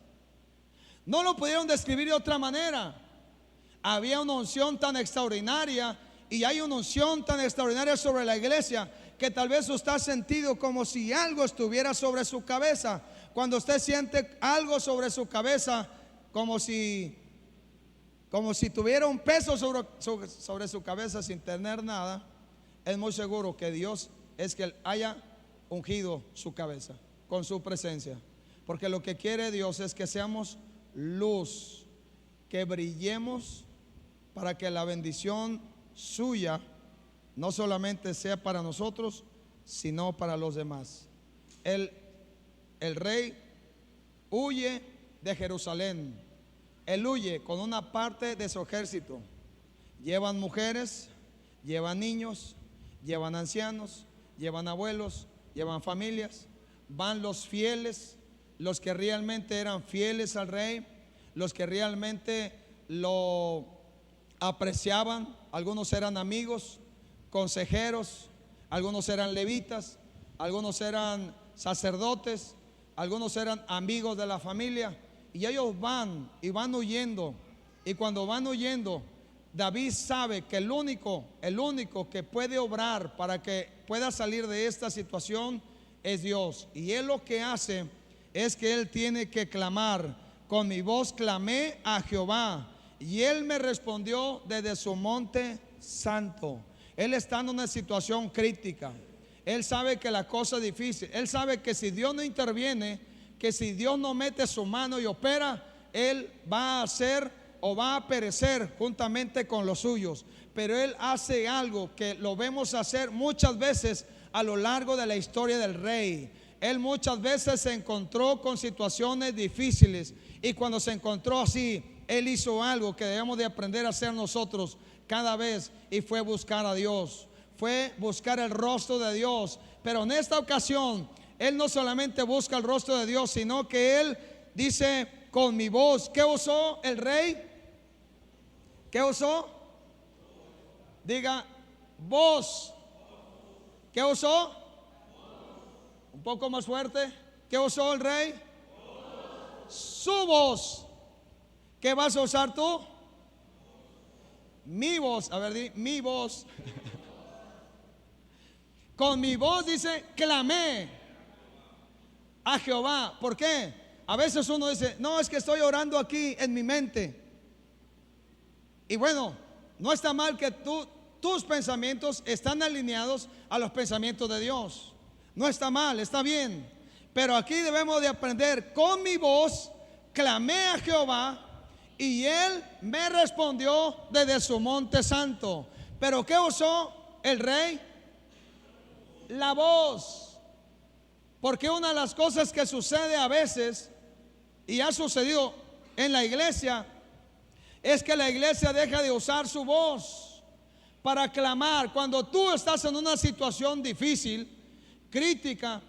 No lo pudieron describir de otra manera. Había una unción tan extraordinaria, y hay una unción tan extraordinaria sobre la iglesia, que tal vez usted ha sentido como si algo estuviera sobre su cabeza. Cuando usted siente algo sobre su cabeza, como si tuviera un peso sobre su cabeza sin tener nada, es muy seguro que Dios es que haya ungido su cabeza con su presencia. Porque lo que quiere Dios es que seamos luz, que brillemos para que la bendición suya no solamente sea para nosotros, sino para los demás. El rey huye de Jerusalén. Él huye con una parte de su ejército. Llevan mujeres, llevan niños, llevan ancianos, llevan abuelos, llevan familias. Van los fieles, los que realmente eran fieles al rey, los que realmente lo apreciaban. Algunos eran amigos, consejeros, algunos eran levitas, algunos eran sacerdotes, algunos eran amigos de la familia. Y ellos van y van huyendo. Y cuando van huyendo, David sabe que el único que puede obrar para que pueda salir de esta situación es Dios. Y él lo que hace es que él tiene que clamar: con mi voz clamé a Jehová, y él me respondió desde su monte santo. Él está en una situación crítica. Él sabe que la cosa es difícil. Él sabe que si Dios no interviene, que si Dios no mete su mano y opera, él va a hacer o va a perecer juntamente con los suyos. Pero él hace algo que lo vemos hacer muchas veces a lo largo de la historia del rey. Él muchas veces se encontró con situaciones difíciles, y cuando se encontró así, él hizo algo que debemos de aprender a hacer nosotros cada vez, y fue buscar a Dios, fue buscar el rostro de Dios. Pero en esta ocasión él no solamente busca el rostro de Dios, sino que él dice: con mi voz. ¿Qué usó el rey? ¿Qué usó? Diga, voz. ¿Qué usó? Un poco más fuerte. ¿Qué usó el rey? Su voz. ¿Qué vas a usar tú? Mi voz. A ver, di, mi voz. Con mi voz, dice, clamé a Jehová. ¿Por qué? A veces uno dice: no, es que estoy orando aquí en mi mente. Y bueno, no está mal que tus pensamientos están alineados a los pensamientos de Dios. No está mal, está bien. Pero aquí debemos de aprender: con mi voz clamé a Jehová, y él me respondió desde su monte santo. Pero ¿qué usó el rey? La voz. Porque una de las cosas que sucede a veces, y ha sucedido en la iglesia, es que la iglesia deja de usar su voz para clamar. Cuando tú estás en una situación difícil, crítica,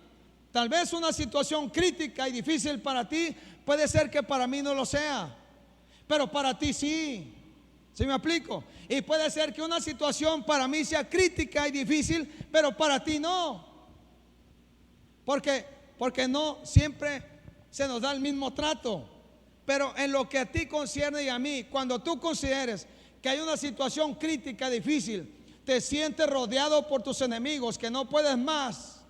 tal vez una situación crítica y difícil para ti, puede ser que para mí no lo sea, pero para ti sí. ¿Sí me explico? Y puede ser que una situación para mí sea crítica y difícil, pero para ti no. Porque no siempre se nos da el mismo trato. Pero en lo que a ti concierne y a mí, cuando tú consideres que hay una situación crítica, difícil, te sientes rodeado por tus enemigos, que no puedes más,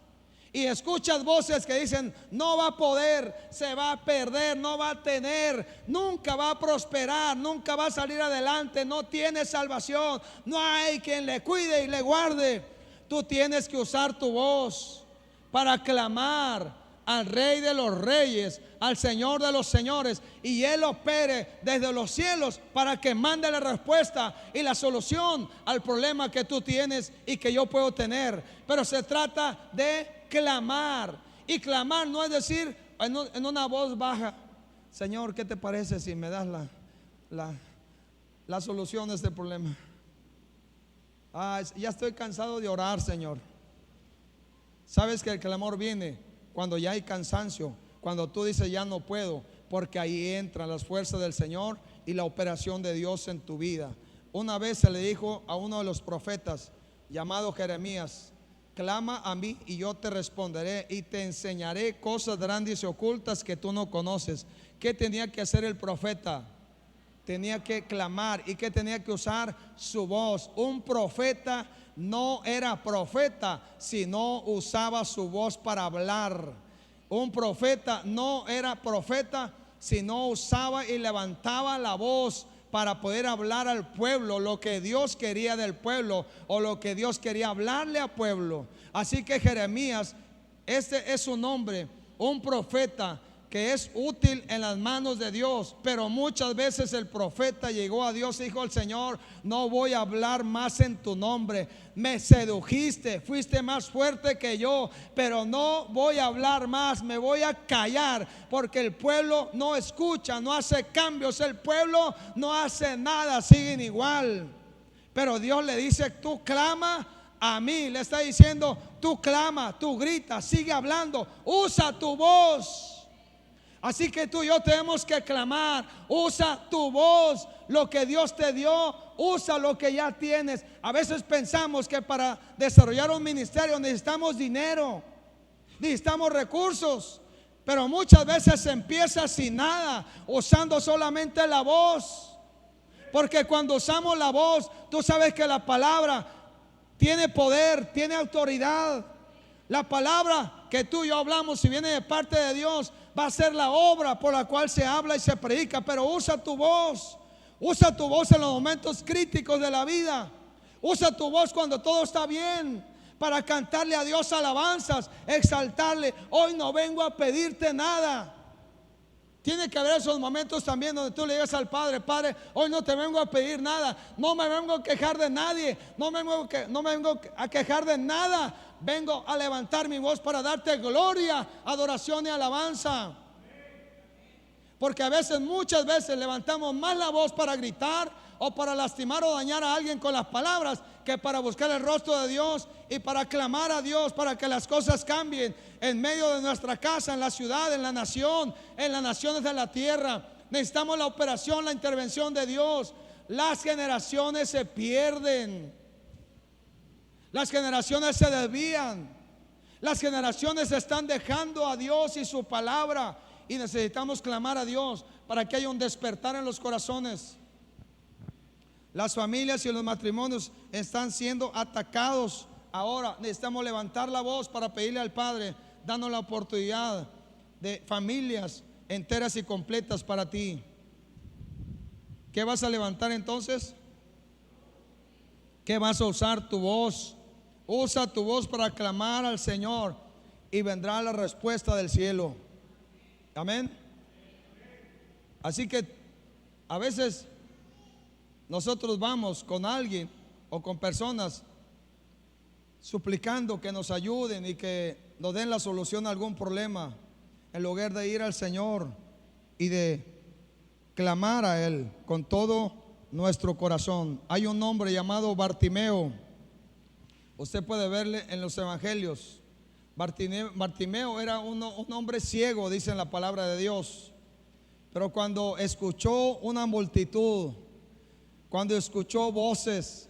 y escuchas voces que dicen: no va a poder, se va a perder, no va a tener, nunca va a prosperar, nunca va a salir adelante, no tiene salvación, no hay quien le cuide y le guarde. Tú tienes que usar tu voz para clamar al Rey de los Reyes, al Señor de los Señores, y Él opere desde los cielos para que mande la respuesta y la solución al problema que tú tienes y que yo puedo tener. Pero se trata de clamar, y clamar no es decir en una voz baja: Señor, ¿qué te parece si me das la solución a este problema? Ya estoy cansado de orar, Señor. Sabes que el clamor viene cuando ya hay cansancio, cuando tú dices: ya no puedo, porque ahí entran las fuerzas del Señor y la operación de Dios en tu vida. Una vez se le dijo a uno de los profetas llamado Jeremías: clama a mí y yo te responderé y te enseñaré cosas grandes y ocultas que tú no conoces. ¿Qué tenía que hacer el profeta? Tenía que clamar. ¿Y qué tenía que usar? Su voz. Un profeta no era profeta si no usaba su voz para hablar. Un profeta no era profeta si no usaba y levantaba la voz para poder hablar al pueblo lo que Dios quería del pueblo o lo que Dios quería hablarle al pueblo. Así que Jeremías, este es su nombre, un profeta que es útil en las manos de Dios. Pero muchas veces el profeta llegó a Dios y dijo al Señor: no voy a hablar más en tu nombre, me sedujiste, fuiste más fuerte que yo, pero no voy a hablar más, me voy a callar, porque el pueblo no escucha, no hace cambios, el pueblo no hace nada, siguen igual. Pero Dios le dice: tú clama a mí. Le está diciendo: tú clama, tú grita, sigue hablando, usa tu voz. Así que tú y yo tenemos que clamar. Usa tu voz, lo que Dios te dio, usa lo que ya tienes. A veces pensamos que para desarrollar un ministerio necesitamos dinero, necesitamos recursos, pero muchas veces se empieza sin nada, usando solamente la voz. Porque cuando usamos la voz, tú sabes que la palabra tiene poder, tiene autoridad. La palabra que tú y yo hablamos, si viene de parte de Dios, va a ser la obra por la cual se habla y se predica. Pero usa tu voz. Usa tu voz en los momentos críticos de la vida. Usa tu voz cuando todo está bien, para cantarle a Dios alabanzas, exaltarle. Hoy no vengo a pedirte nada. Tiene que haber esos momentos también donde tú le digas al Padre: Padre, hoy no te vengo a pedir nada, no me vengo a quejar de nadie, no me vengo a quejar de nada. Vengo a levantar mi voz para darte gloria, adoración y alabanza. Porque a veces, muchas veces, levantamos más la voz para gritar o para lastimar o dañar a alguien con las palabras, que para buscar el rostro de Dios y para clamar a Dios para que las cosas cambien en medio de nuestra casa, en la ciudad, en la nación, en las naciones de la tierra. Necesitamos la operación, la intervención de Dios. Las generaciones se pierden, las generaciones se desvían, las generaciones están dejando a Dios y su palabra, y necesitamos clamar a Dios para que haya un despertar en los corazones. Las familias y los matrimonios están siendo atacados ahora. Necesitamos levantar la voz para pedirle al Padre: danos la oportunidad de familias enteras y completas para ti. ¿Qué vas a levantar entonces? ¿Qué vas a usar? Tu voz. Usa tu voz para clamar al Señor y vendrá la respuesta del cielo. Amén. Así que a veces nosotros vamos con alguien o con personas suplicando que nos ayuden y que nos den la solución a algún problema, en lugar de ir al Señor y de clamar a Él con todo nuestro corazón. Hay un hombre llamado Bartimeo. Usted puede verle en los evangelios. Bartimeo era un hombre ciego, dice en la palabra de Dios. Pero cuando escuchó una multitud, cuando escuchó voces,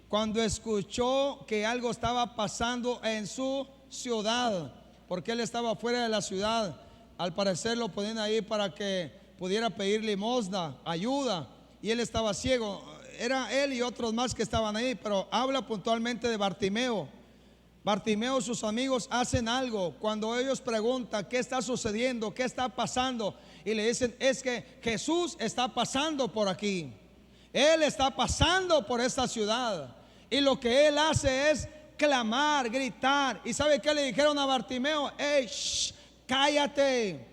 cuando escuchó que algo estaba pasando en su ciudad, porque él estaba fuera de la ciudad, al parecer lo ponían ahí para que pudiera pedir limosna, ayuda, y él estaba ciego. Era él y otros más que estaban ahí, pero habla puntualmente de Bartimeo. Bartimeo, sus amigos hacen algo cuando ellos preguntan: ¿qué está sucediendo? ¿Qué está pasando? Y le dicen: es que Jesús está pasando por aquí, Él está pasando por esta ciudad. Y lo que Él hace es clamar, gritar. ¿Y sabe qué le dijeron a Bartimeo? Hey, cállate,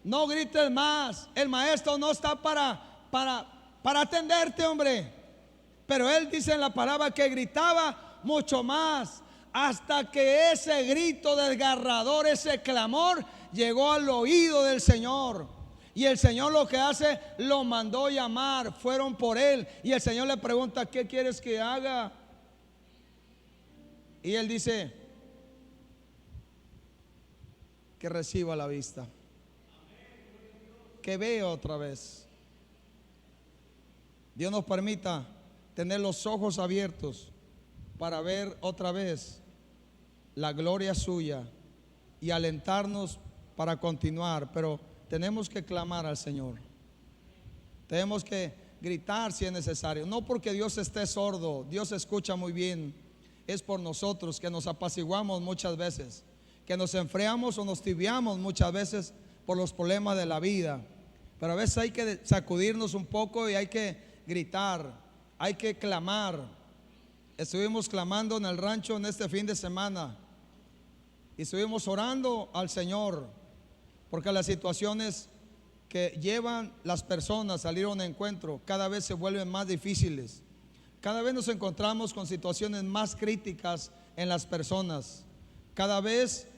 no grites más, el maestro no está para atenderte, hombre. Pero él dice en la palabra que gritaba mucho más, hasta que ese grito desgarrador, ese clamor, llegó al oído del Señor. Y el Señor lo que hace, lo mandó llamar. Fueron por él y el Señor le pregunta: ¿qué quieres que haga? Y él dice: que reciba la vista, que vea otra vez. Dios nos permita tener los ojos abiertos para ver otra vez la gloria suya y alentarnos para continuar, pero tenemos que clamar al Señor. Tenemos que gritar si es necesario, no porque Dios esté sordo, Dios escucha muy bien. Es por nosotros que nos apaciguamos muchas veces, que nos enfriamos o nos tibiamos muchas veces por los problemas de la vida. Pero a veces hay que sacudirnos un poco y hay que gritar, hay que clamar. Estuvimos clamando en el rancho en este fin de semana y estuvimos orando al Señor, porque las situaciones que llevan las personas a salir a un encuentro cada vez se vuelven más difíciles. Cada vez nos encontramos con situaciones más críticas en las personas. Cada vez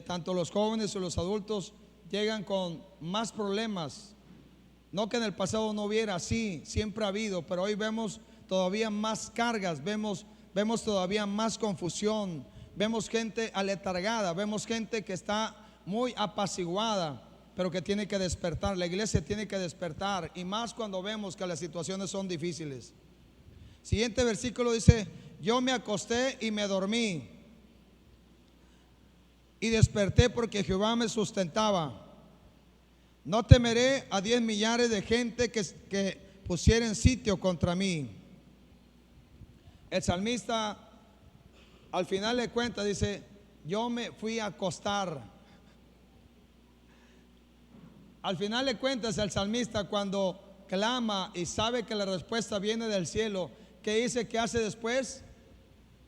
tanto los jóvenes o los adultos llegan con más problemas. No que en el pasado no hubiera, sí, siempre ha habido, pero hoy vemos todavía más cargas, vemos todavía más confusión, vemos gente aletargada, vemos gente que está muy apaciguada, pero que tiene que despertar. La iglesia tiene que despertar, y más cuando vemos que las situaciones son difíciles. Siguiente versículo dice: yo me acosté y me dormí y desperté porque Jehová me sustentaba. No temeré a 10 millares de gente que pusieren sitio contra mí. El salmista al final de cuentas dice: yo me fui a acostar. Al final de cuentas, el salmista, cuando clama y sabe que la respuesta viene del cielo, ¿qué dice que hace después?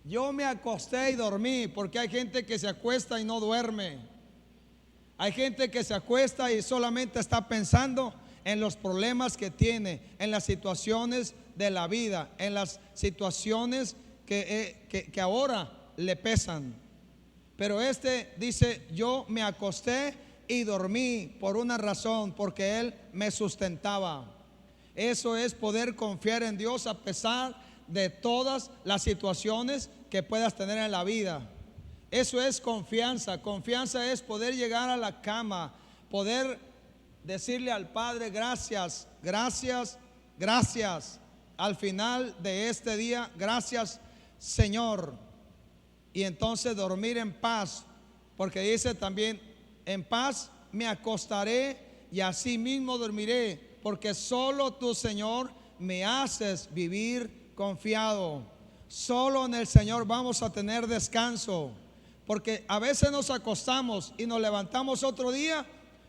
Yo me acosté y dormí, porque hay gente que se acuesta y no duerme. Hay gente que se acuesta y solamente está pensando en los problemas que tiene, en las situaciones de la vida, en las situaciones que ahora le pesan. Pero este dice: yo me acosté y dormí por una razón, porque Él me sustentaba. Eso es poder confiar en Dios a pesar de todas las situaciones que puedas tener en la vida. Eso es confianza. Confianza es poder llegar a la cama, poder decirle al Padre: gracias, gracias, gracias. Al final de este día, gracias, Señor. Y entonces dormir en paz, porque dice también: en paz me acostaré y así mismo dormiré, porque solo tú, Señor, me haces vivir confiado. Solo en el Señor vamos a tener descanso, porque a veces nos acostamos y nos levantamos otro día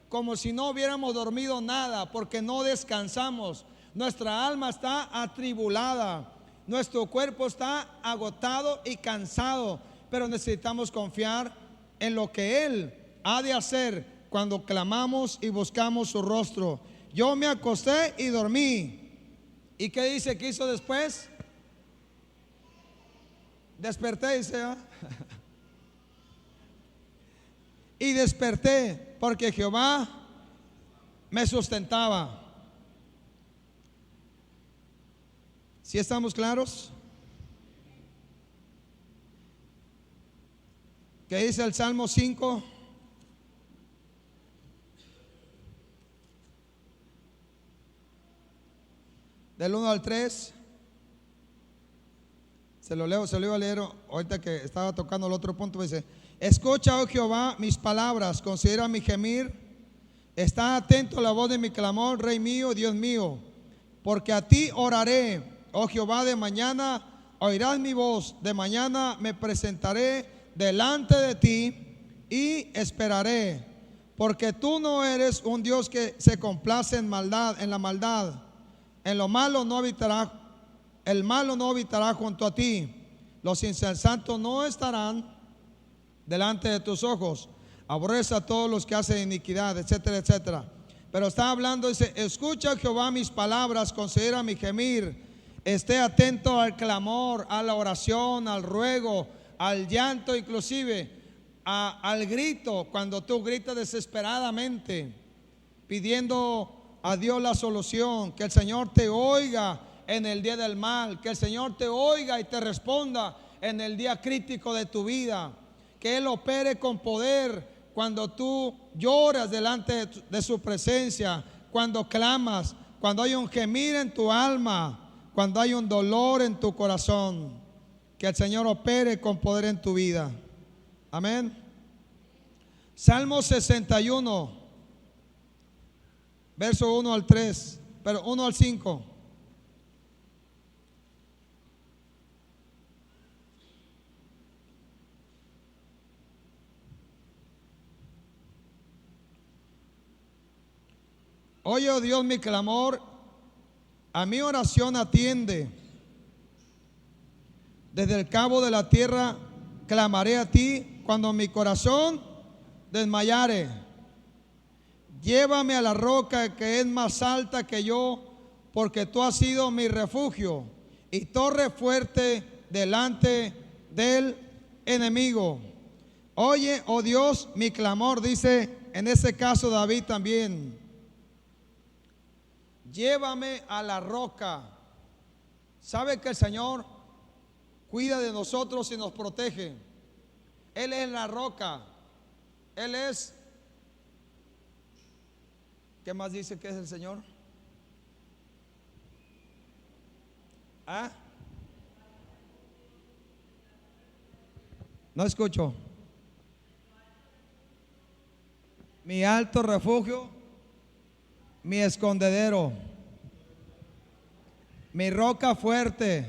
como si no hubiéramos dormido nada, porque no descansamos. Nuestra alma está atribulada, nuestro cuerpo está agotado y cansado, pero necesitamos confiar en lo que Él ha de hacer cuando clamamos y buscamos su rostro. Yo me acosté y dormí. ¿Y qué dice que hizo después? Desperté, dice, ¿eh? Y desperté porque Jehová me sustentaba. ¿Sí estamos claros? ¿Qué dice el Salmo 5? Del 1 al 3. Se lo leo, se lo iba a leer ahorita que estaba tocando el otro punto. Dice: escucha, oh Jehová, mis palabras, considera mi gemir, está atento a la voz de mi clamor, Rey mío, Dios mío, porque a ti oraré, oh Jehová, de mañana oirás mi voz, de mañana me presentaré delante de ti y esperaré, porque tú no eres un Dios que se complace en maldad, en la maldad. En lo malo no habitará, el malo no habitará junto a ti. Los insensatos no estarán delante de tus ojos. Aborrece a todos los que hacen iniquidad, etcétera, etcétera. Pero está hablando, dice: escucha, Jehová, mis palabras, considera mi gemir, esté atento al clamor, a la oración, al ruego, al llanto, inclusive al grito. Cuando tú gritas desesperadamente pidiendo a Dios la solución, que el Señor te oiga en el día del mal, que el Señor te oiga y te responda en el día crítico de tu vida, que Él opere con poder cuando tú lloras delante de su presencia, cuando clamas, cuando hay un gemir en tu alma, cuando hay un dolor en tu corazón. Que el Señor opere con poder en tu vida. Amén. Salmo 61, verso 1 al 3, pero 1 al 5. Oye, oh Dios, mi clamor, a mi oración atiende. Desde el cabo de la tierra clamaré a ti cuando mi corazón desmayare. Llévame a la roca que es más alta que yo, porque tú has sido mi refugio y torre fuerte delante del enemigo. Oye, oh Dios, mi clamor, dice en ese caso David también. Llévame a la roca. ¿Sabe que el Señor cuida de nosotros y nos protege? Él es la roca. Él es, ¿qué más dice que es el Señor? ¿Ah? No escucho. Mi alto refugio, mi escondedero, mi roca fuerte,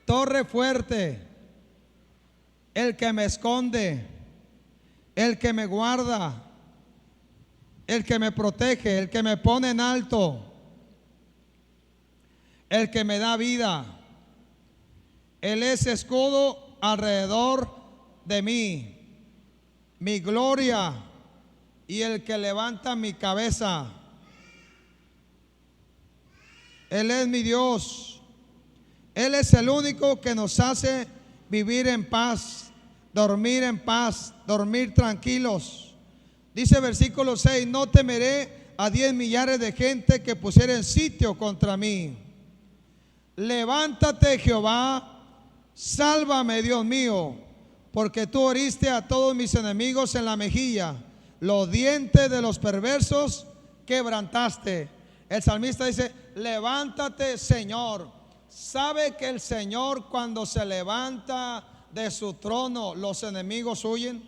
torre fuerte, el que me esconde, el que me guarda, el que me protege, el que me pone en alto, el que me da vida. Él es escudo alrededor de mí, mi gloria y el que levanta mi cabeza. Él es mi Dios. Él es el único que nos hace vivir en paz, dormir en paz, dormir tranquilos. Dice versículo 6, no temeré a 10 millares de gente que pusieren sitio contra mí. Levántate, Jehová, sálvame, Dios mío, porque tú heriste a todos mis enemigos en la mejilla, los dientes de los perversos quebrantaste. El salmista dice, levántate, Señor. ¿Sabe que el Señor cuando se levanta de su trono, los enemigos huyen?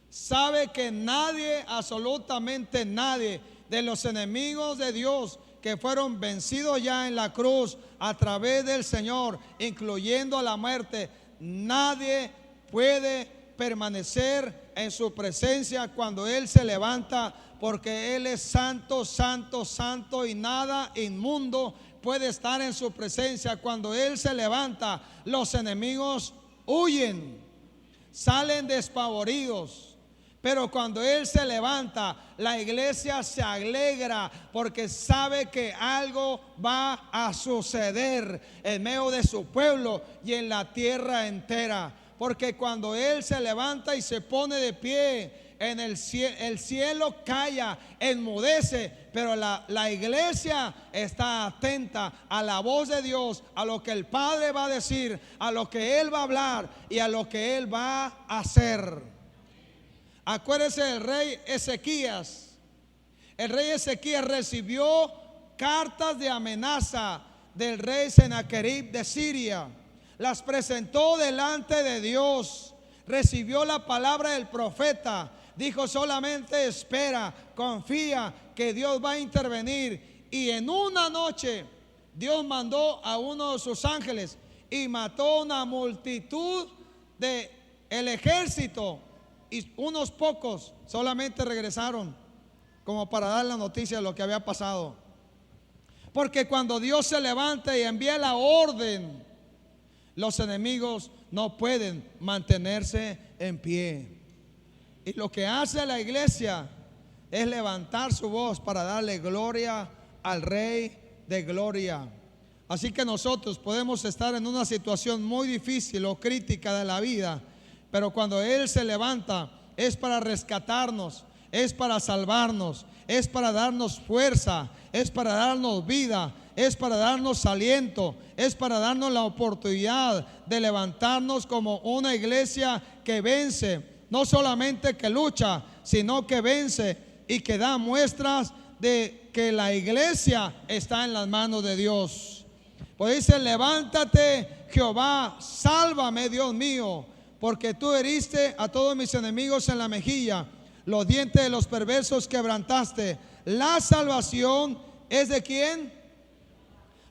¿Sabe que nadie, absolutamente nadie de los enemigos de Dios que fueron vencidos ya en la cruz a través del Señor, incluyendo a la muerte, nadie puede permanecer en su presencia cuando Él se levanta, porque Él es santo, santo, santo, y nada inmundo puede estar en su presencia. Cuando Él se levanta, los enemigos huyen, salen despavoridos. Pero cuando Él se levanta, la iglesia se alegra porque sabe que algo va a suceder en medio de su pueblo y en la tierra entera. Porque cuando Él se levanta y se pone de pie, en el cielo calla, enmudece, pero la iglesia está atenta a la voz de Dios, a lo que el Padre va a decir, a lo que Él va a hablar y a lo que Él va a hacer. Acuérdese del rey Ezequías. El rey Ezequías recibió cartas de amenaza del rey Sennacherib de Siria. Las presentó delante de Dios. Recibió la palabra del profeta. Dijo solamente espera, confía que Dios va a intervenir. Y en una noche Dios mandó a uno de sus ángeles y mató una multitud de el ejército. Y unos pocos solamente regresaron como para dar la noticia de lo que había pasado. Porque cuando Dios se levanta y envía la orden, los enemigos no pueden mantenerse en pie. Y lo que hace la iglesia es levantar su voz para darle gloria al Rey de gloria. Así que nosotros podemos estar en una situación muy difícil o crítica de la vida, pero cuando Él se levanta es para rescatarnos, es para salvarnos, es para darnos fuerza, es para darnos vida, es para darnos aliento, es para darnos la oportunidad de levantarnos como una iglesia que vence, no solamente que lucha, sino que vence y que da muestras de que la iglesia está en las manos de Dios. Pues dice: levántate, Jehová, sálvame, Dios mío, porque tú heriste a todos mis enemigos en la mejilla, los dientes de los perversos quebrantaste. La salvación es de ¿quién?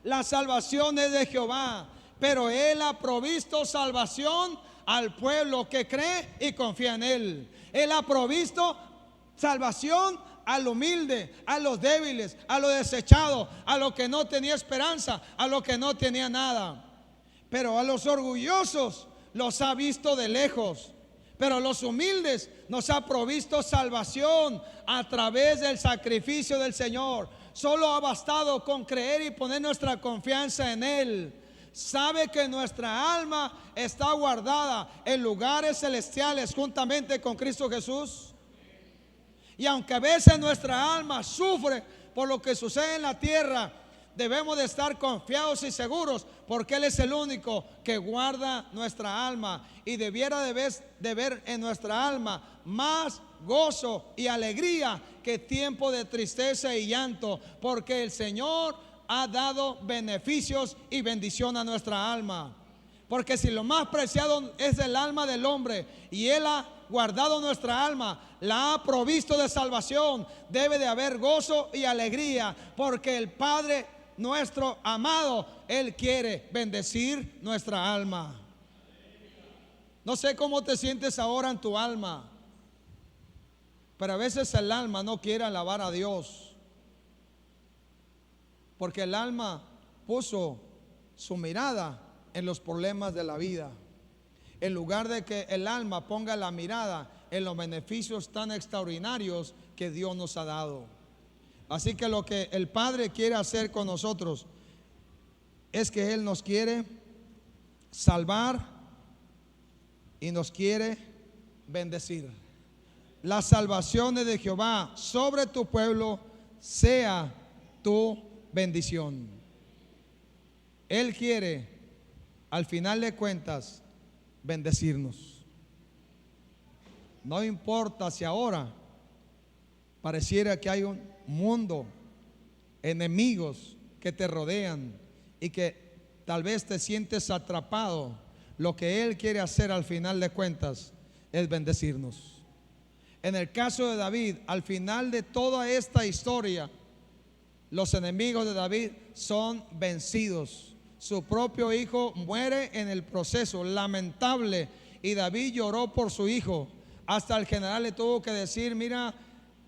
La salvación es de Jehová, pero Él ha provisto salvación al pueblo que cree y confía en Él. Él ha provisto salvación al humilde, a los débiles, a los desechados, a los que no tenía esperanza, a los que no tenía nada. Pero a los orgullosos los ha visto de lejos. Pero a los humildes nos ha provisto salvación a través del sacrificio del Señor. Solo ha bastado con creer y poner nuestra confianza en Él. Sabe que nuestra alma está guardada en lugares celestiales juntamente con Cristo Jesús. Y aunque a veces nuestra alma sufre por lo que sucede en la tierra, debemos de estar confiados y seguros, porque Él es el único que guarda nuestra alma. Y debiera de ver en nuestra alma más gozo y alegría que tiempo de tristeza y llanto, porque el Señor ha dado beneficios y bendición a nuestra alma. Porque si lo más preciado es el alma del hombre y Él ha guardado nuestra alma, la ha provisto de salvación, debe de haber gozo y alegría, porque el Padre nuestro amado, Él quiere bendecir nuestra alma. No sé cómo te sientes ahora en tu alma, pero a veces el alma no quiere alabar a Dios, porque el alma puso su mirada en los problemas de la vida, en lugar de que el alma ponga la mirada en los beneficios tan extraordinarios que Dios nos ha dado. Así que lo que el Padre quiere hacer con nosotros es que Él nos quiere salvar y nos quiere bendecir. La salvación de Jehová sobre tu pueblo sea tu bendición. Él quiere, al final de cuentas, bendecirnos. No importa si ahora pareciera que hay un mundo, enemigos que te rodean y que tal vez te sientes atrapado. Lo que Él quiere hacer al final de cuentas es bendecirnos. En el caso de David, al final de toda esta historia, los enemigos de David son vencidos. Su propio hijo muere en el proceso, lamentable, y David lloró por su hijo. Hasta el general le tuvo que decir: mira,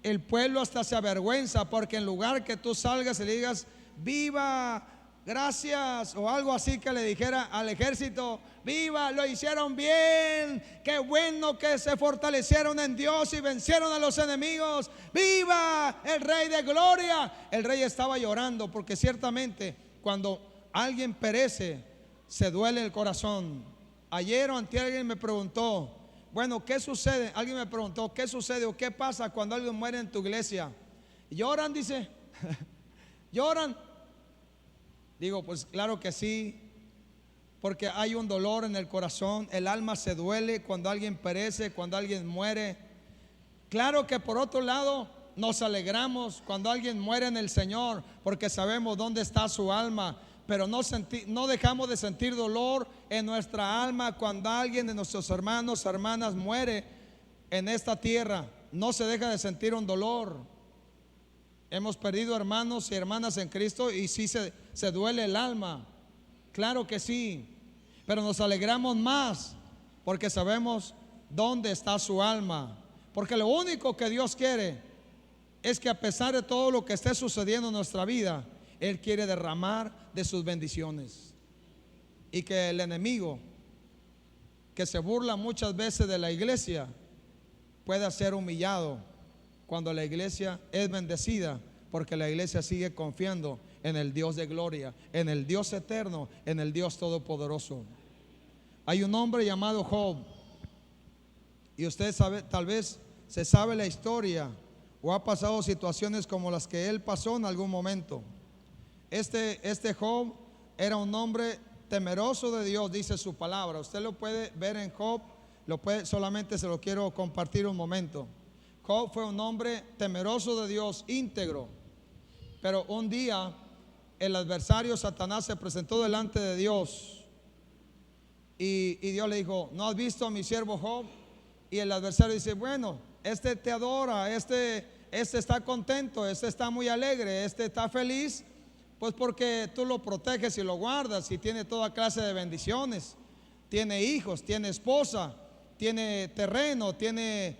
el pueblo hasta se avergüenza, porque en lugar que tú salgas y le digas viva, gracias, o algo así, que le dijera al ejército: viva, lo hicieron bien, qué bueno que se fortalecieron en Dios y vencieron a los enemigos, viva el Rey de Gloria. El rey estaba llorando, porque ciertamente cuando alguien perece se duele el corazón. Ayer o antier alguien me preguntó: bueno, ¿qué sucede? Alguien me preguntó: ¿qué sucede o qué pasa cuando alguien muere en tu iglesia? ¿Lloran? Dice. ¿Lloran? Digo, pues claro que sí, porque hay un dolor en el corazón. El alma se duele cuando alguien perece, cuando alguien muere. Claro que por otro lado nos alegramos cuando alguien muere en el Señor, porque sabemos dónde está su alma. Pero no dejamos de sentir dolor en nuestra alma cuando alguien de nuestros hermanos, hermanas muere en esta tierra. No se deja de sentir un dolor. Hemos perdido hermanos y hermanas en Cristo y sí se duele el alma. Claro que sí. Pero nos alegramos más porque sabemos dónde está su alma. Porque lo único que Dios quiere es que, a pesar de todo lo que esté sucediendo en nuestra vida, Él quiere derramar de sus bendiciones. Y que el enemigo, que se burla muchas veces de la iglesia, pueda ser humillado cuando la iglesia es bendecida, porque la iglesia sigue confiando en el Dios de gloria, en el Dios eterno, en el Dios todopoderoso. Hay un hombre llamado Job, y usted sabe, tal vez se sabe la historia o ha pasado situaciones como las que él pasó en algún momento. Este Job era un hombre temeroso de Dios, dice su palabra. Usted lo puede ver en Job, solamente se lo quiero compartir un momento. Job fue un hombre temeroso de Dios, íntegro. Pero un día el adversario Satanás se presentó delante de Dios y Dios le dijo: ¿no has visto a mi siervo Job? Y el adversario dice: bueno, este te adora, este está contento, este está muy alegre, este está feliz, pues porque tú lo proteges y lo guardas y tiene toda clase de bendiciones, tiene hijos, tiene esposa, tiene terreno, tiene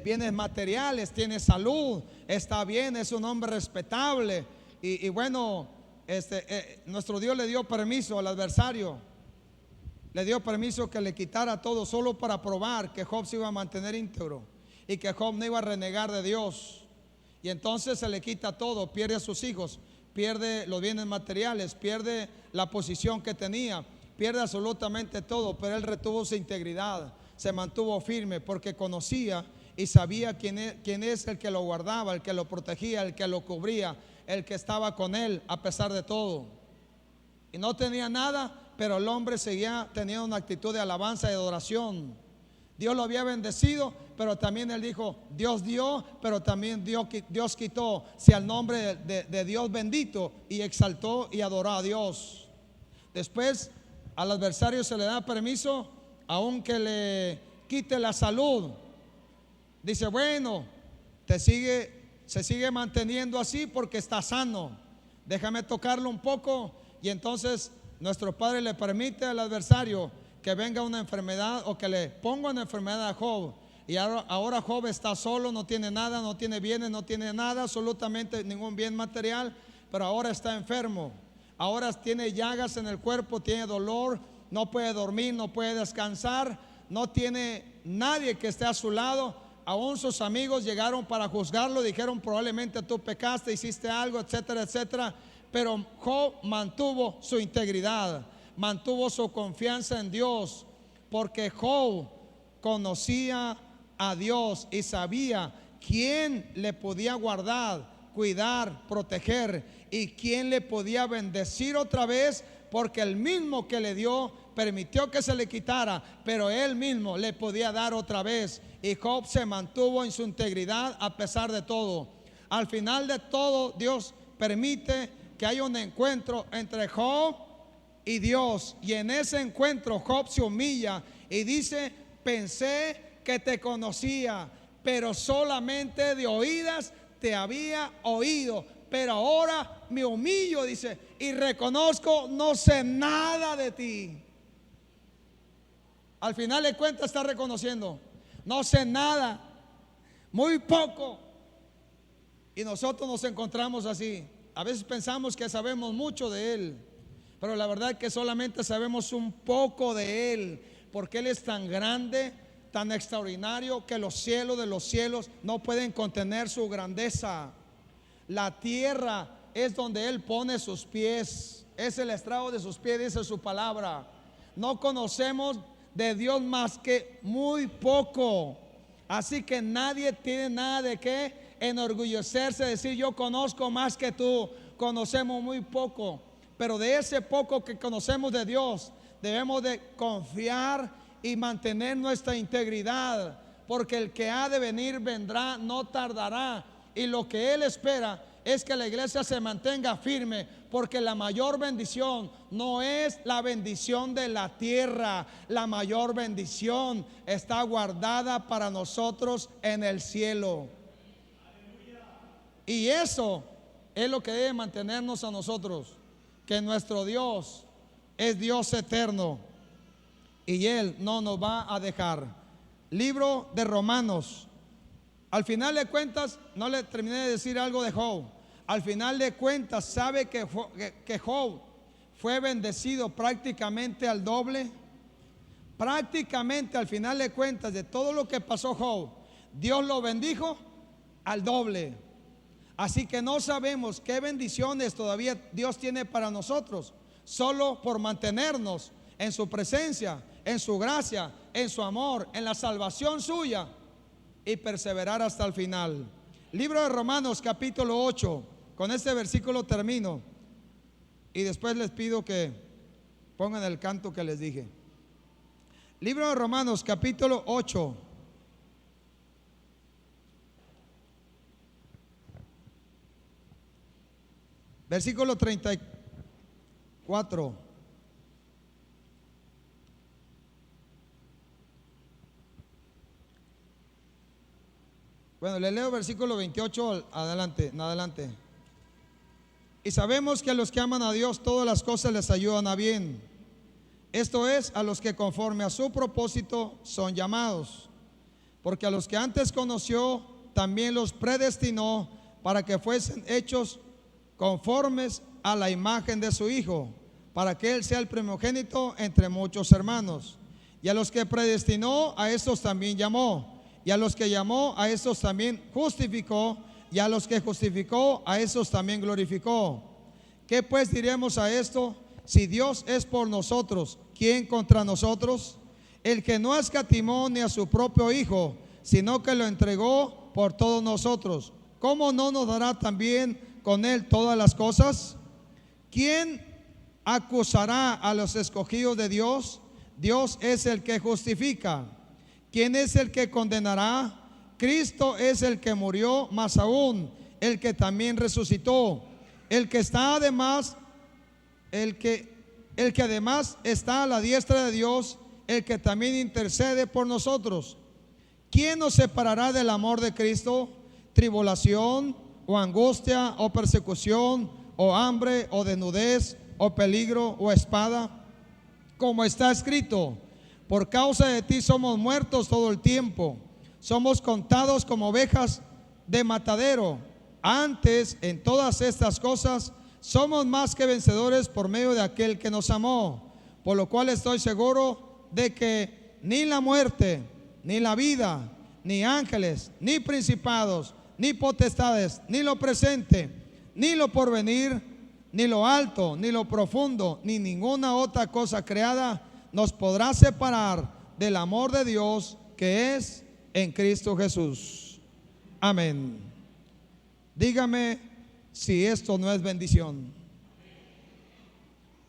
bienes materiales, tiene salud, está bien, es un hombre respetable. Y bueno, nuestro Dios le dio permiso al adversario, le dio permiso que le quitara todo, solo para probar que Job se iba a mantener íntegro y que Job no iba a renegar de Dios. Y entonces se le quita todo, pierde a sus hijos, pierde los bienes materiales, pierde la posición que tenía, pierde absolutamente todo, pero él retuvo su integridad, se mantuvo firme porque conocía y sabía quién es el que lo guardaba, el que lo protegía, el que lo cubría, el que estaba con él a pesar de todo. Y no tenía nada, pero el hombre seguía teniendo una actitud de alabanza y adoración. Dios lo había bendecido, pero también él dijo: Dios dio, pero también Dios quitó. Sea el nombre de Dios bendito, y exaltó y adoró a Dios. Después al adversario se le da permiso, aunque le quite la salud. Dice: bueno, se sigue manteniendo así porque está sano, déjame tocarlo un poco. Y entonces nuestro Padre le permite al adversario que venga una enfermedad, o que le ponga una enfermedad a Job. Y ahora Job está solo, no tiene nada, no tiene bienes, no tiene nada, absolutamente ningún bien material, pero ahora está enfermo. Ahora tiene llagas en el cuerpo, tiene dolor, no puede dormir, no puede descansar, no tiene nadie que esté a su lado. Aún sus amigos llegaron para juzgarlo, dijeron: probablemente tú pecaste, hiciste algo, etcétera, etcétera. Pero Job mantuvo su integridad, mantuvo su confianza en Dios, porque Job conocía a Dios y sabía quién le podía guardar, cuidar, proteger, y quién le podía bendecir otra vez, porque el mismo que le dio permitió que se le quitara, pero él mismo le podía dar otra vez. Y Job se mantuvo en su integridad a pesar de todo. Al final de todo, Dios permite que haya un encuentro entre Job y Dios, y en ese encuentro Job se humilla y dice: pensé que te conocía, pero solamente de oídas te había oído, pero ahora me humillo, dice, y reconozco, no sé nada de ti. Al final de cuentas está reconociendo: no sé nada, muy poco. Y nosotros nos encontramos así. A veces pensamos que sabemos mucho de Él, pero la verdad es que solamente sabemos un poco de Él, porque Él es tan grande, tan extraordinario, que los cielos de los cielos no pueden contener su grandeza. La tierra es donde Él pone sus pies, es el estrado de sus pies, dice su palabra. No conocemos de Dios más que muy poco, así que nadie tiene nada de qué enorgullecerse, decir: yo conozco más que tú. Conocemos muy poco, pero de ese poco que conocemos de Dios debemos de confiar y mantener nuestra integridad, porque el que ha de venir vendrá, no tardará. Y lo que Él espera es que la iglesia se mantenga firme, porque la mayor bendición no es la bendición de la tierra, la mayor bendición está guardada para nosotros en el cielo. Y eso es lo que debe mantenernos a nosotros, que nuestro Dios es Dios eterno y Él no nos va a dejar. Libro de Romanos. Al final de cuentas, no le terminé de decir algo de Job. Al final de cuentas, ¿sabe que Job fue bendecido prácticamente al doble? Prácticamente al final de cuentas, de todo lo que pasó Job, Dios lo bendijo al doble. Así que no sabemos qué bendiciones todavía Dios tiene para nosotros, solo por mantenernos en su presencia, en su gracia, en su amor, en la salvación suya, y perseverar hasta el final. Libro de Romanos capítulo 8. Con este versículo termino y después les pido que pongan el canto que les dije. Libro de Romanos capítulo 8. Versículo 34. Bueno, le leo versículo 28 adelante, en adelante. Y sabemos que a los que aman a Dios todas las cosas les ayudan a bien. Esto es, a los que conforme a su propósito son llamados. Porque a los que antes conoció, también los predestinó para que fuesen hechos conformes a la imagen de su Hijo, para que Él sea el primogénito entre muchos hermanos. Y a los que predestinó, a estos también llamó. Y a los que llamó, a estos también justificó. Y a los que justificó, a esos también glorificó. ¿Qué pues diremos a esto? Si Dios es por nosotros, ¿quién contra nosotros? El que no escatimó ni a su propio Hijo, sino que lo entregó por todos nosotros, ¿cómo no nos dará también con Él todas las cosas? ¿Quién acusará a los escogidos de Dios? Dios es el que justifica. ¿Quién es el que condenará? Cristo es el que murió, más aún el que también resucitó, el que está además, el que además está a la diestra de Dios, el que también intercede por nosotros. ¿Quién nos separará del amor de Cristo? ¿Tribulación, o angustia, o persecución, o hambre, o desnudez, o peligro, o espada? Como está escrito: por causa de ti somos muertos todo el tiempo, somos contados como ovejas de matadero. Antes, en todas estas cosas, somos más que vencedores por medio de aquel que nos amó. Por lo cual estoy seguro de que ni la muerte, ni la vida, ni ángeles, ni principados, ni potestades, ni lo presente, ni lo porvenir, ni lo alto, ni lo profundo, ni ninguna otra cosa creada nos podrá separar del amor de Dios que es en Cristo Jesús. Amén. Dígame si esto no es bendición.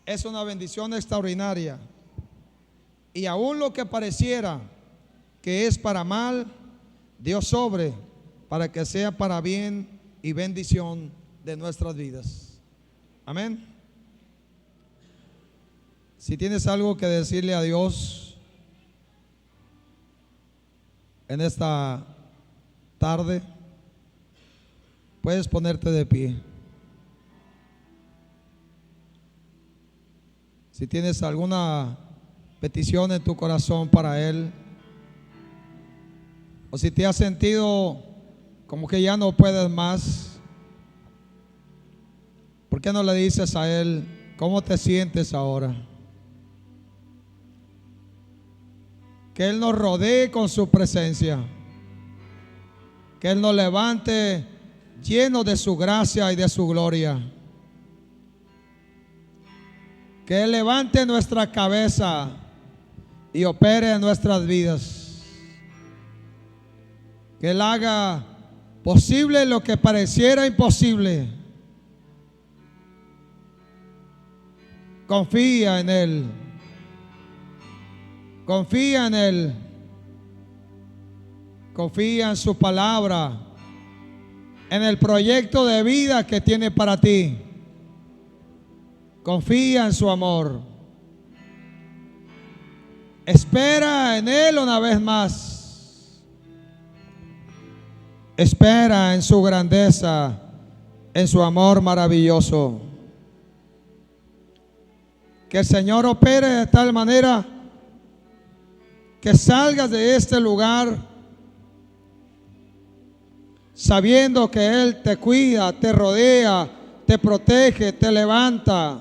Es una bendición extraordinaria. Y aún lo que pareciera que es para mal, Dios sobre para que sea para bien y bendición de nuestras vidas. Amén. Si tienes algo que decirle a Dios en esta tarde, puedes ponerte de pie. Si tienes alguna petición en tu corazón para Él, o si te has sentido como que ya no puedes más, ¿por qué no le dices a Él cómo te sientes ahora? Que Él nos rodee con su presencia, que Él nos levante lleno de su gracia y de su gloria, que Él levante nuestra cabeza y opere en nuestras vidas, que Él haga posible lo que pareciera imposible. Confía en Él. Confía en Él. Confía en su palabra, en el proyecto de vida que tiene para ti. Confía en su amor. Espera en Él una vez más. Espera en su grandeza, en su amor maravilloso. Que el Señor opere de tal manera que salgas de este lugar sabiendo que Él te cuida, te rodea, te protege, te levanta.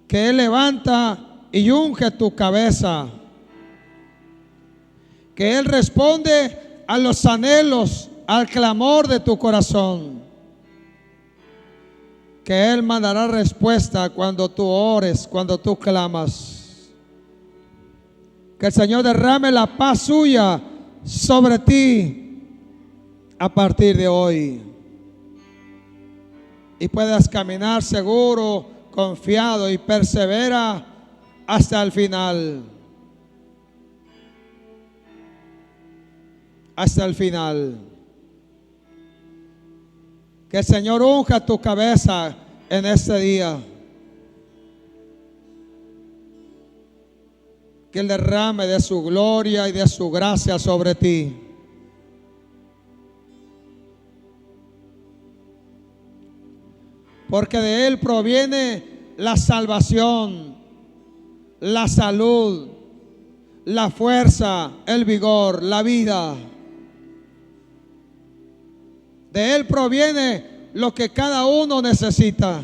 Que Él levanta y unge tu cabeza. Que Él responde a los anhelos, al clamor de tu corazón. Que Él mandará respuesta cuando tú ores, cuando tú clamas. Que el Señor derrame la paz suya sobre ti a partir de hoy. Y puedas caminar seguro, confiado y persevera hasta el final. Hasta el final. Que el Señor unja tu cabeza en este día. Que Él derrame de su gloria y de su gracia sobre ti. Porque de Él proviene la salvación, la salud, la fuerza, el vigor, la vida. De Él proviene lo que cada uno necesita.